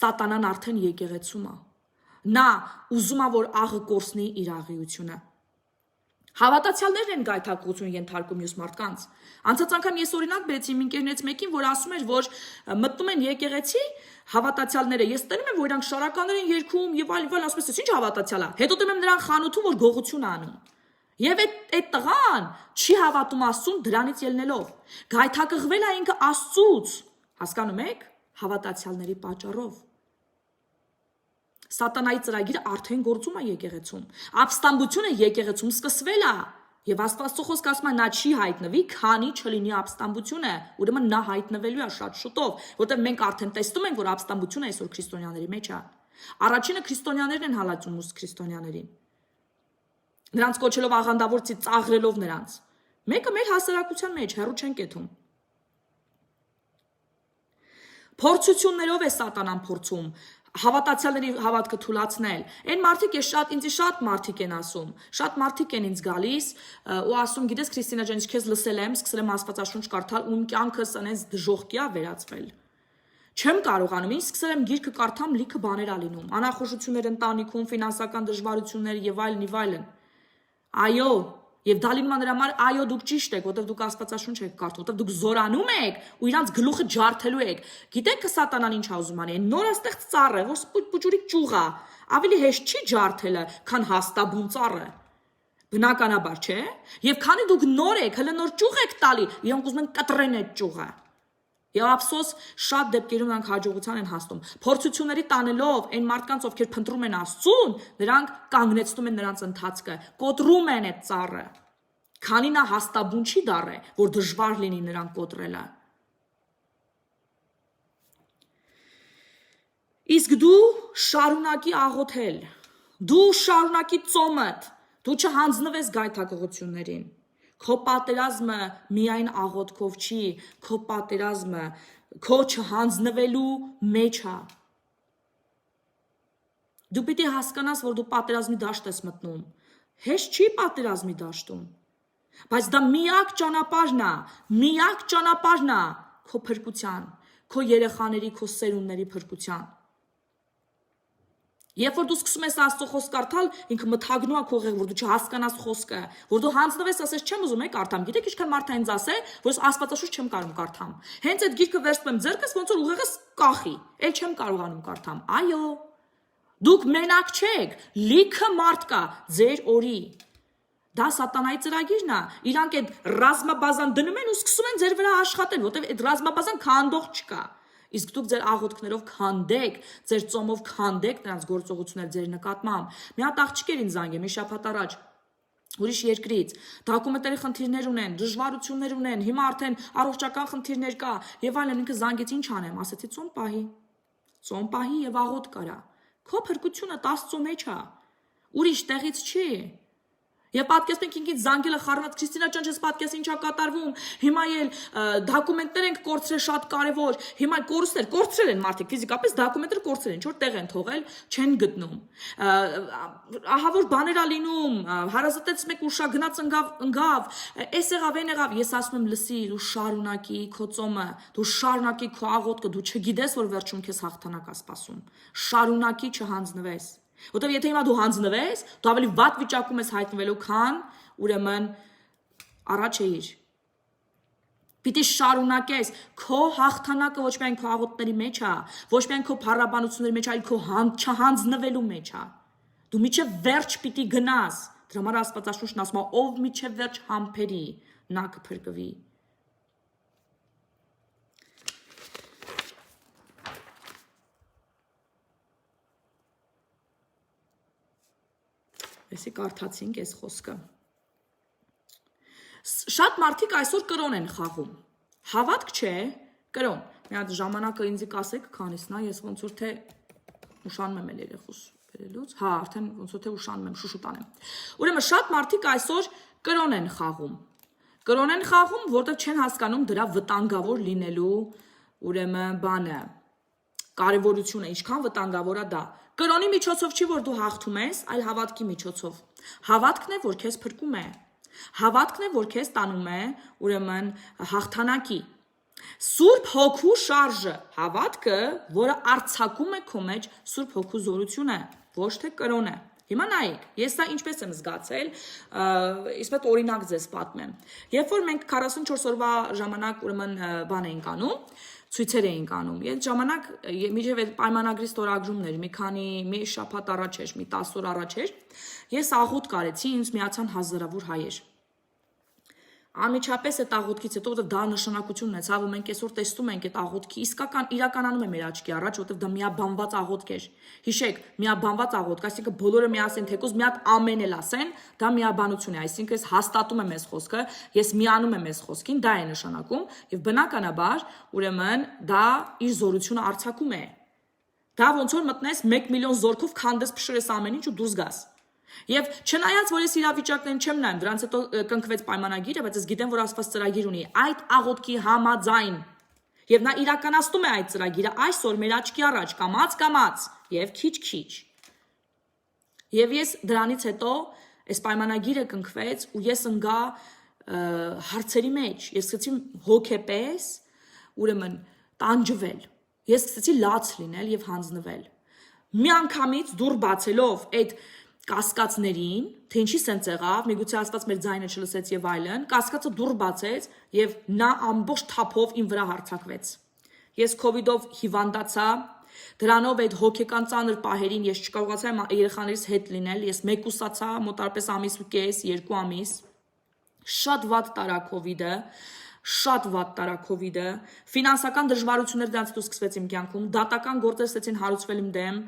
Սատանան արդեն եկեղեցում է։ Նա ուզում է, որ աղը կորցնի իր աղիությունը։ Հավատացյալներն են գայթակղություն ենթարկում մյուս մարդկանց։ Անցած անգամ ես օրինակ բերեցի իմ ընկերներից մեկին, որ ասում էր, որ մտնում են եկեղեցի հավատացյալները։ Ես տենում եմ, որ իրանք շարականներ են երգում եւ այլն, ասում ես, ինչ հավատացյալ է։ Հետո տնում եմ նրան խանութում, որ գողություն է անում։ Եվ այդ տղան չի հավատում Աստծուն դրանից ելնելով։ Գայթակղվել է ինքը Աստծուց։ Հասկանում եք, հավատացյալների պատճառով։ Սատանայի ծրագիրը արդեն գործում է եկեղեցում։ Ապստամբությունը եկեղեցում սկսվել է, եւ Աստվածո խոսքը ասում է նա չի հայտնվի, քանի չլինի ապստամբությունը, ուրեմն նա հայտնվելու է շատ շուտով, որտեղ մենք արդեն տեսնում ենք, որ ապստամբությունը այսօր քրիստոնյաների մեջ է։ Առաջինը քրիստոնյաներն են հալածում ուստ քրիստոնյաներին։ Նրանց կոչելով աղանդավորցի ծաղրելով նրանց։ Մեկը մեր հասարակության մեջ հեռու չեն կեթում։ Փորձություններով է սատանան փորձում հավատացյալների հավատքը թուլացնել։ Այն մարդիկ ինձ շատ մարդիկ են ասում, շատ մարդիկ են ինձ գալիս ու ասում, գիտես Քրիստինա ջան, քեզ լսել եմ, սկսել եմ Աստվածաշունչ կարդալ ու իմ կյանքս այնպես դժոխքի է վերածվել։ Չեմ կարողանում, ինձ սկսել եմ գիրքը կարդամ, լիքը բաներ ա լինում, անախորժություններ ընտանիքում, ֆինանսական դժվարություններ եւ այլն։ Այո, եւ դա լինում է նրա համար, այո, դուք ճիշտ եք, որովհետեւ դուք Աստվածաշունչ եք կարդում, որովհետեւ դուք զորանում եք ու իրանց գլուխը ջարդելու եք։ Գիտեք սատանան ինչ ա ուզում անի, այն նորաստեղծ ծառը, որ պուճուրիկ ճյուղ է, ավելի հեշտ չի ջարդելը, քան հաստաբուն ծառը։ Բնականաբար, չէ՞։ Եվ քանի դուք նոր եք, հələ նոր ճյուղ եք տալի, իրանք ուզում են կտրեն այդ ճյուղը։ Եվ ափսոս շատ դեպքերում նրանք հաջողության են հասնում։ Փորձությունների տանելով այն մարդկանց, ովքեր փնտրում են Աստծուն, նրանք կանգնեցնում են նրանց ընթացքը, կոտրում են այդ ծառը։ Քանի նա հաստաբուն չի դառը, որ դժվար լինի նրան կոտրելը։ Իսկ դու շարունակի աղոթել, դու շարունակի ծոմդ, դու չհանձնվես գայթակղություններին։ Քո պատերազմը միայն աղոթքով չի, քո պատերազմը քո չհանձնվելու մեջ է։ Դու պիտի հասկանաս, որ դու պատերազմի դաշտ ես մտնում։ Հեշտ չի պատերազմի դաշտում։ Բայց դա միակ ճանապարհն է քո փրկության, քո երեխաների, քո սերունդների փրկության։ Երբ որ դու սկսում ես Աստծո խոսք կարդալ, ինքը մթագնում է քո ուղեղը, որ դու չհասկանաս խոսքը, որ դու հանձնվես, ասես չեմ ուզում կարդամ։ Գիտեք ինչքան մարդ ինձ ասե, որ Աստվածաշունչ չեմ կարող կարդամ։ Հենց այդ գիրքը վերցնում եմ ձեռքս, ոնց որ ուղեղս կախի, էլ չեմ կարողանում կարդամ։ Այո։ Դուք մենակ չեք, լիքը մարդ կա ձեր օրի։ Դա սատանայի ծրագիրն է։ Իրանք այդ ռազմաբազան դնում են ու սկսում են ձեր վրա աշխատել, որտեղ այդ ռազմաբազան քանդող չկա։ Իսկ դուք ձեր աղոթքներով քանդեք, ձեր ծոմով քանդեք նրանց գործողությունները ձեր նկատմամբ։ Մի հատ աղջիկ էր ինձ զանգել մի շաբաթ առաջ ուրիշ երկրից, դոկումենտների խնդիրներ ունեն, դժվարություններ ունեն, հիմա արդեն առողջական խնդիրներ կա եւ այլն, ինքը զանգեց ինչ անեմ, ասեցի ծոմ պահի եւ աղոթք կարա։ Քո փրկությունը 10 ծո մեջ է։ Ուրիշ տեղից չի։ Եվ պատկերացնում եք ինքից զանգելը խառնած Քրիստինա ջան, չես պատկերացնի ինչա կատարվում։ Հիմա էլ դոկումենտներ ենք կորցրել շատ կարևոր։ Հիմա կորցրել են մարդիկ ֆիզիկապես դոկումենտներ կորցրել են, չոր տեղ են թողել, չեն գտնում։ Ահա որ բաներ ա լինում, հարազատեց մեկ ուշա գնաց ընկավ, էս եղավ, այն եղավ, ես ասում եմ լսի, դու շարունակի քո ծոմը, դու շարունակի քո աղոթքը, դու չգիտես որ վերջում քեզ հաղթանակ ա սպասում։ Շարունակի չհանձնվես։ Որտեղ եթե հիմա դու հանձնվես, դու ավելի վատ վիճակում ես հայտնվելու, քան ուրեմն առաջ էիր։ Պիտի շարունակես, քո հաղթանակը ոչ միայն քո աղոթքների մեջ է, ոչ միայն քո փառաբանությունների մեջ, այլ քո չհանձնվելու մեջ է։ Դու միջև վերջ պիտի գնաս։ Դրա համար Աստվածաշունչն ասում է, ով միջև վերջ համբերի, նա կփրկվի։ Էսի կարդացինք այս խոսքը։ Շատ մարդիկ այսօր կրոն են խաղում։ Հավատք չէ, կրոն։ Մի հատ ժամանակը ինձ կասեք, քանիսն է, ես ոնց որ թե ուշանում եմ երեխուս բերելուց։ Հա, արդեն ոնց որ թե ուշանում եմ, շուշուտան եմ։ Ուրեմն շատ մարդիկ այսօր կրոն են խաղում։ Կրոն են խաղում, որտեղ չեն հասկանում դրա վտանգավոր լինելու ուրեմն բանը։ Կարևորությունը, ինչքան վտանգավոր է դա։ Կրոնի միջոցով չի, որ դու հաղթում ես, այլ հավատքի միջոցով։ Հավատքն է, որ քեզ փրկում է։ Հավատքն է, որ քեզ տանում է, ուրեմն հաղթանակի։ Սուրբ հոգու շարժը, հավատքը, որը արձակում է քո մեջ Սուրբ հոգու զորությունը, ոչ թե կրոնը։ Հիմա նայեք, ես դա ինչպես եմ զգացել, իսկ այդ օրինակ ձեզ պատմեմ։ Երբ որ մենք 44 օրվա ժամանակ ուրեմն բան էինք անում, ցույցեր էինք անում։ Այդ ժամանակ միջև այդ պայմանագրի ստորագրումներ, մի շաբաթ առաջ էր, մի 10 օր առաջ էր, ես աղոթք արեցի, ինձ միացան հազարավոր հայեր։ Անմիջապես այդ աղոթքից հետո, որտեղ դա նշանակություն ունեցավ, ու մենք այսօր տեսնում ենք այդ աղոթքի իսկական իրականանում է մեր աչքի առաջ, որտեղ դա միաբանված աղոթք էր։ Հիշեք, միաբանված աղոթք, այսինքն բոլորը միասին թեկուզ մի հատ ամեն էլ ասեն, դա միաբանություն է, այսինքն ես հաստատում եմ այս խոսքը, ես միանում եմ այս խոսքին, դա է նշանակում, եւ բնականաբար, ուրեմն դա իր զորությունը արձակում է։ Դա ոնց որ մտնես 1 միլիոն զորքով քանդես փշրես ամեն ինչ ու դուրս գաս։ Եվ չնայած որ ես իրավիճակներն չեմ նայում, դրանց հետո կնքվեց պայմանագիրը, բայց ես գիտեմ, որ Աստված ծրագիր ունի այդ աղոթքի համաձայն։ Եվ նա իրականացնում է այդ ծրագիրը այսօր մեր աչքի առաջ, կամաց եւ քիչ-քիչ։ Եվ ես դրանից հետո այս պայմանագիրը կնքվեց ու ես ընկա հարցերի մեջ, ես սկսեցի հոգեպես, ուրեմն տանջվել։ Ես սկսեցի լաց լինել եւ հանձնվել։ Միանգամից դուր բացելով այդ կասկածներին, թե ինչի սենց եղավ, միգուցե Աստված մեր ձայնը չլսեց եւ այլն, կասկածը դուր բացեց եւ նա ամբողջ թափով իմ վրա հարձակվեց։ Ես COVID-ով հիվանդացա, դրանով այդ հոգեկան ծանր պահերին ես չկարողացա երեխաներիս հետ լինել, ես մեկուսացա մոտարպես ամիս ու կես, 2 ամիս, շատ վատ տարա COVID-ը, շատ վատ տարա COVID-ը, ֆինանսական դժվարություններ դրանց հետո սկսվեց իմ կյանքում, դատական գործեր ստեցին հարուցվել իմ դեմ,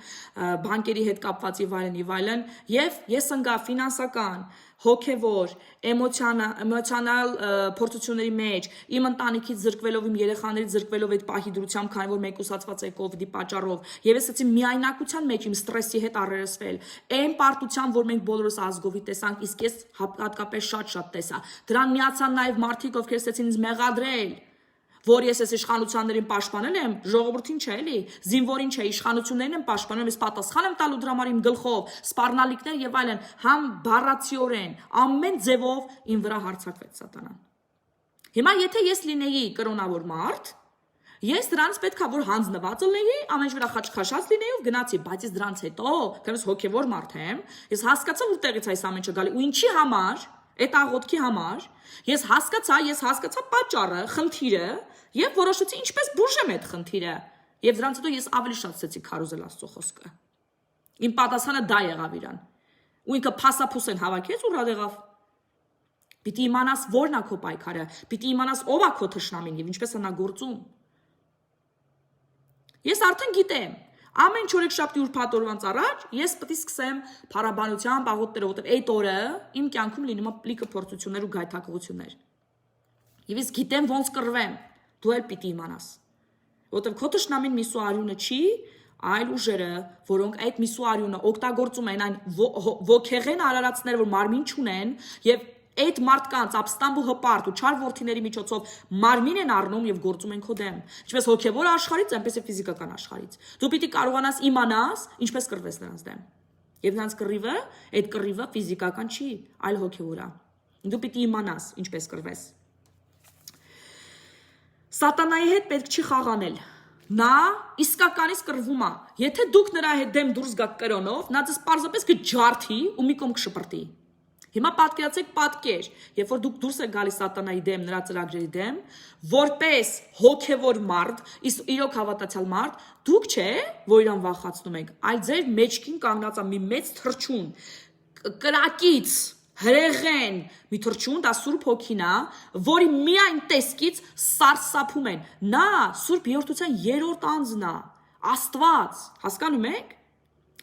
բանկերի հետ կապված եւ այլն, եւ ես ընկա ֆինանսական, հոգեվոր, էմոցիոնալ փորձությունների մեջ, իմ ընտանիքից զրկվելով, իմ երեխաներից զրկվելով այդ պահի դրությամբ, քանի որ մեկուսացված է COVID-ի պատճառով, եւ ես ասեցի միայնակության մեջ իմ ստրեսի հետ առերեսվել, այն պարտության, որ մենք բոլորս ազգովի տեսանք, իսկ ես հատկապես շատ տեսա։ Դրան միացան նաեւ մարդիկ, ովքեր ստեցին ինձ մեղադրել, որ ես այս իշխանություններին պաշտպանել եմ, ժողովրդին չէ էլի, զինվորին չէ, իշխանություններին եմ պաշտպանում, ես պատասխան եմ տալու դրա համար իմ գլխով, սպառնալիքներ եւ այլն, համ բառացիորեն, ամեն ձևով իմ վրա հարձակվեց սատանան։ Հիմա եթե ես լինեի կրոնավոր մարդ, ես դրանց պետքա որ հանձնված լինեի, ամեն ինչ վրա խաչքաշած լինեի ու գնացի, բայց ես դրանց հետո, քանես հոգեվոր մարդ եմ, ես հասկացա որտեղից այս ամեն ինչը գալի ու ինչի համար, այդ աղոթքի համար, ես հասկացա պատճառը, խնդիրը եւ որոշեցի ինչպես բուժեմ այդ խնդիրը։ Եվ դրանից հետո ես ավելի շատ ցեցի քարոզել Աստծո խոսքը։ Իմ պատասխանը դա եղավ իրան։ Ու ինքը փասափուս են հավաքեց ու ռադ եղավ։ Պիտի իմանաս որն է քո պայքարը, պիտի իմանաս ով է քո թշնամին եւ ինչպես է նա գործում։ Ես արդեն գիտեմ, ամեն չորեքշաբթի ուրբաթ օրվանց առաջ ես պետք է սկսեմ փառաբանության, աղոթքները, որտեղ այդ օրը իմ կյանքում լինում է լիքը փորձություններ ու գայթակղություններ։ Եվ ես գիտեմ ոնց կռվեմ, դու էլ պիտի իմանաս։ Որտեղ քո թշնամին միսու արյունը չի, այլ ուժերը, որոնք այդ միսու արյունը օգտագործում են այն ոգեղեն արարածները, որ մարմին չունեն, եւ այդ մարդկանց ապստամբ ու հպարտ ու չար որդիների միջոցով մարմին են առնում եւ գործում են քո դեմ։ Ինչպես հոգեվոր աշխարհից, այնպես է ֆիզիկական աշխարհից։ Դու պիտի կարողանաս իմանաս ինչպես կռվես նրանց դեմ։ Եվ նրանց կռիվը, այդ կռիվը ֆիզիկական չի, այլ հոգեվոր է։ Դու պիտի իմանաս ինչպես կռվես։ Սատանայի հետ պետք չի խաղանել։ Նա իսկականից կռվում է։ Եթե դուք նրա հետ դեմ դուրս գաք կրոնով, նա ձեզ պարզապես կջարդի ու մի կողմ կշպրտի։ Հիմա պատկերացեք պատկեր, երբ որ դուք դուրս եք գալիս սատանայի դեմ, նրա ծրագրերի դեմ, որպես հոգևոր մարդ, իսկ իրոք հավատացյալ մարդ, դուք չէ, որ իրան վախացնում եք, այլ ձեր մեջքին կանգնած է մի մեծ թռչուն, կրակից, հրեղեն, մի թռչուն, դա Սուրբ Հոգին է, որի միայն տեսքից սարսափում են։ Նա Սուրբ Երրորդության 3-րդ անձն է, Աստված, հասկանում եք։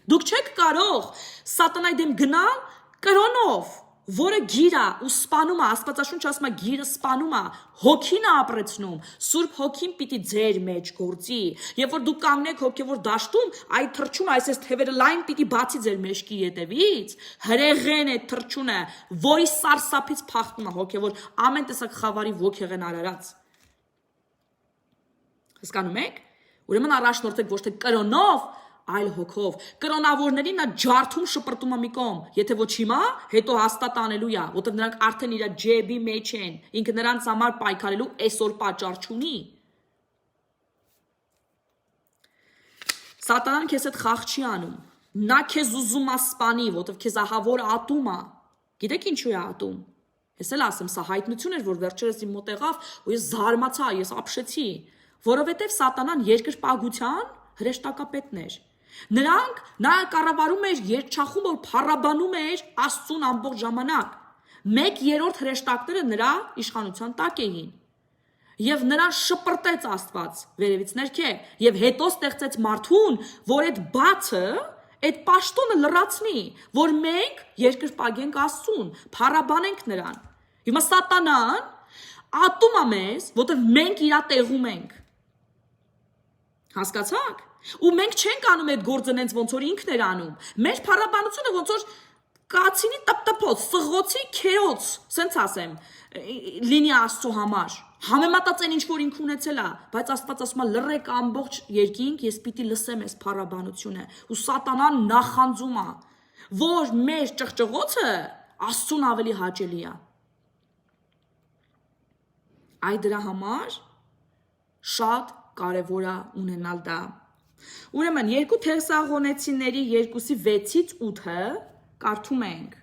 Դուք չեք կարող սատանայի դեմ գնալ կրոնով, որը գիր է ու սպանում է, Աստվածաշունչը ասում է գիրը սպանում է, հոգին է ապրեցնում, Սուրբ Հոգին պիտի ձեր մեջ գործի, երբ որ դուք կանգնեք հոգևոր դաշտում, այդ թռչունը, այս թևերը լայն պիտի բացի ձեր մեջքի ետևից, հրեղեն է թռչունը, որի սարսափից փախնում է հոգևոր ամեն տեսակ խավարի ոգեղեն արարած։ Հասկանում եք։ Ուրեմն առաջնորդեք ոչ թե կրոնով, այլ հոգով։ Կրոնավորներին նա ջարդում շպրտում է մի կողմ, եթե ոչ հիմա, հետո հաստատ անելու է, որտեղ նրանք արդեն իր ջեբի մեջ են, ինքը նրանց համար պայքարելու այսօր պատճառ չունի։ Սատանան քեզ հետ խաղ չի անում։ Նա քեզ ուզում է սպանի, որտեղ քեզ ահավոր ատում է։ Գիտեք ինչու է ատում։ Ես էլ ասեմ, սա հայտնություն էր, որ վերջերս իմ մոտ եղավ, ու ես զարմացա, ես ապշեցի, որովհետև սատանան երկրպագության հրեշտակապետն էր։ Նա կառավարում էր երգչախումբ, որ փառաբանում էր Աստծուն ամբողջ ժամանակ։ 1/3 հրեշտակները նրա իշխանության տակ էին։ Եվ նրան շպրտեց Աստված վերևից ներքև, եւ հետո ստեղծեց մարդուն, որ այդ բացը, այդ պաշտոնը լրացնի, որ մենք երկրպագենք Աստծուն, փառաբանենք նրան։ Հիմա սատանան ատում է մեզ, որտեղ մենք իր տեղում ենք։ Հասկացաք։ Ու մենք չենք անում այդ գործը նենց ոնց որ ինքն էր անում։ Մեր փառաբանությունը ոնց որ կացինի տպտպոց, սղոցի քերոց, սենց ասեմ, լինի Աստծո համար։ Համեմատած այն ինչ որ ինքը ունեցել է, բայց Աստված ասում է լռեք ամբողջ երկինք, ես պիտի լսեմ այս փառաբանությունը։ Ու սատանան նախանձում է, որ մեր ճղճղոցը Աստծուն ավելի հաճելի է։ Այդ դրա համար շատ կարևոր է ունենալ դա։ Ուրեմն 2 Թեսաղոնեցիների 2:6-ից 8-ը կարդում ենք։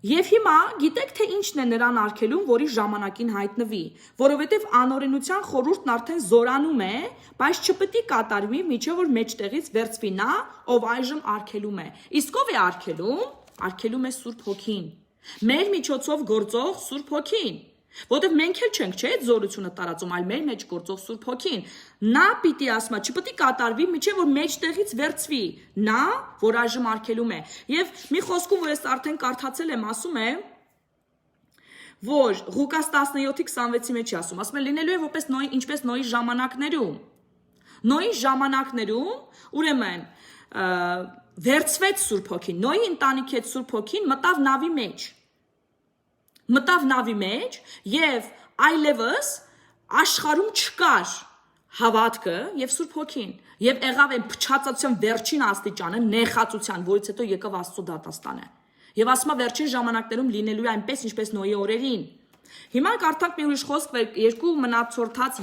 Եվ հիմա գիտեք թե ինչն է նրան արգելում, որի ժամանակին հայտնվի, որովհետև անօրենության խորհուրդն արդեն զորանում է, բայց չպետք է կատարվի, միջև որ մեջտեղից վերցվի նա, ով այժմ արգելում է։ Իսկ ով է արգելում։ Արգելում է Սուրբ Հոգին։ Մեր միջոցով գործող Սուրբ Հոգին։ Որտեվ մենք էլ չենք, չէ՞, այդ զորությունը տարածում, այլ մեր մեջ գործող Սուրբ Հոգին։ Նա պիտի ասում է, չպետք է կատարվի, միջև որ մեջտեղից վերցվի նա, որ այժմ արգելում է։ Եվ մի խոսքում, որ ես արդեն կարդացել եմ, ասում է, որ Ղուկաս 17:26-ի մեջ ասում է, լինելու է որպես Նոյի, ինչպես Նոյի ժամանակներում։ Նոյի ժամանակներում, ուրեմն, վերցվեց Սուրբ Հոգին, Նոյի ընտանիքի հետ Սուրբ Հոգին մտավ նավի մեջ։ Մտավ նավի մեջ եւ այլևս աշխարհում չկար հավատքը եւ Սուրբ Հոգին եւ եղավ այն փչացածության վերջին աստիճանը նեխածության, որից հետո եկավ Աստծո դատաստանը։ Եվ ասում է վերջին ժամանակներում լինելու է այնպես ինչպես Նոյի օրերին։ Հիմա կարդանք մի ուրիշ խոսք 2 Մնացորդաց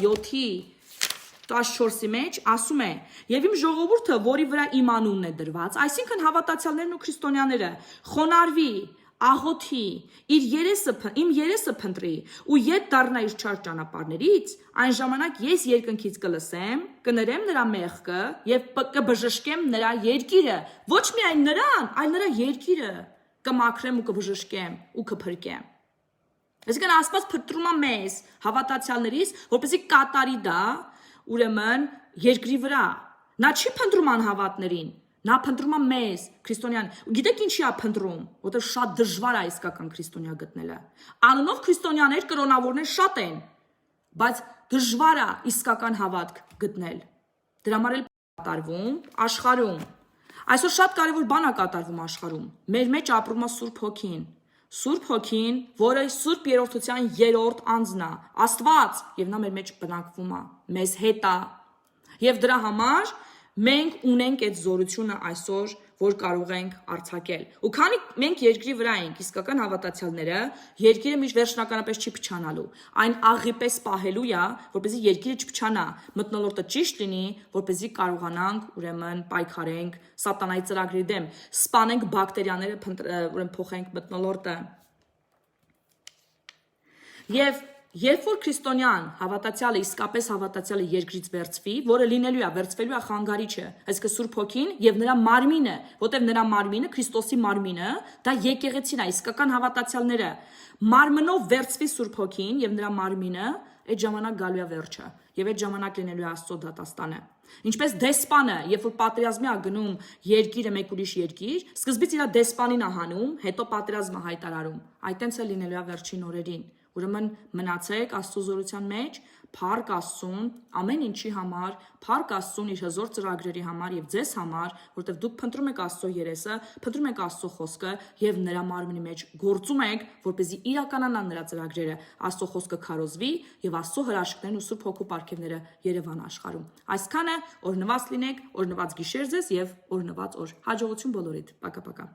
7:14-ի մեջ ասում է. «Եվ իմ ժողովուրդը, որի վրա իմ անունն է դրված, այսինքն հավատացյալներն ու քրիստոնյաները, խոնարհվի, աղոթի, իմ երեսը փնտրի ու ետ դառնա իր չար ճանապարհներից, այն ժամանակ ես երկնքից կլսեմ, կներեմ նրա մեղքը եւ կբժշկեմ նրա երկիրը, ոչ միայն նրան, այլ նրա երկիրը կմաքրեմ ու կբժշկեմ ու կփրկեմ»։ Այսինքն Աստված փնտրում է մեզ, հավատացյալներից, որպեսզի կատարի դա, ուրեմն երկրի վրա։ Նա չի փնտրում անհավատներին, նա փնտրում է մեզ, քրիստոնյան։ Գիտեք ինչի է փնտրում, որովհետև շատ դժվար է իսկական քրիստոնյա գտնելը։ Անունով քրիստոնյաներ, կրոնավորներ շատ են, բայց դժվար է իսկական հավատք գտնել։ Դրա համար էլ կատարվում աշխարհում։ Այսօր շատ կարևոր բան է կատարվում աշխարհում։ Մեր մեջ ապրում է Սուրբ Հոգին։ Սուրբ Հոգին, որը Սուրբ Երրորդության 3-րդ անձն է, Աստված, եւ նա մեր մեջ բնակվում է, մեզ հետ է։ Եվ դրա համար մենք ունենք այդ զորությունը այսօր, որ կարող ենք արձակել։ Ու քանի մենք երկրի վրա ենք, իսկական հավատացյալները, երկիրը միշտ վերջնականապես չի փչանալու։ Այն աղի պես պահելու է, որպեսզի երկիրը չփչանա, մթնոլորտը ճիշտ լինի, որպեսզի կարողանանք ուրեմն պայքարենք սատանայի ծրագրի դեմ, սպանենք բակտերիաները, ուրեմն փոխենք մթնոլորտը։ Եվ երբ որ քրիստոնյան հավատացյալը իսկապես հավատացյալը երկրից վերցվի, որը լինելու է, վերցվելու է խանգարիչը, այսինքն Սուրբ Հոգին եւ նրա մարմինը, որտեղ նրա մարմինը, Քրիստոսի մարմինը, դա եկեղեցին է, իսկական հավատացյալները, մարմնով վերցվի Սուրբ Հոգին եւ նրա մարմինը, այդ ժամանակ գալու է վերջը եւ այդ ժամանակ լինելու է Աստծո դատաստանը։ Ինչպես դեսպանը, երբ որ պատերազմի է գնում երկիրը մեկ ուրիշ երկիր, սկզբից իր դեսպանին է հանում, հետո պատերազմը հայտարարում։ Այդտենց է լինելու է վերջին օրերին։ Ուրեմն մնացեք Աստծո զորության մեջ, փառք Աստծուն ամեն ինչի համար, փառք Աստծուն իր հզոր ծրագրերի համար եւ ձեզ համար, որովհետեւ դուք փնտրում եք Աստծո երեսը, փնտրում եք Աստծո խոսքը եւ նրա մարմնի մեջ գործում եք, որպեսզի իրականանան նրա ծրագրերը, Աստծո խոսքը քարոզվի եւ Աստծո հրաշքներն ու Սուրբ Հոգու պարգևները Երևան աշխարհում։ Այսքանը օրհնված լինեք, օրհնված գիշեր ձեզ եւ օրհնված օր։ Հաջողություն բոլորիդ։ Պակա-պակա։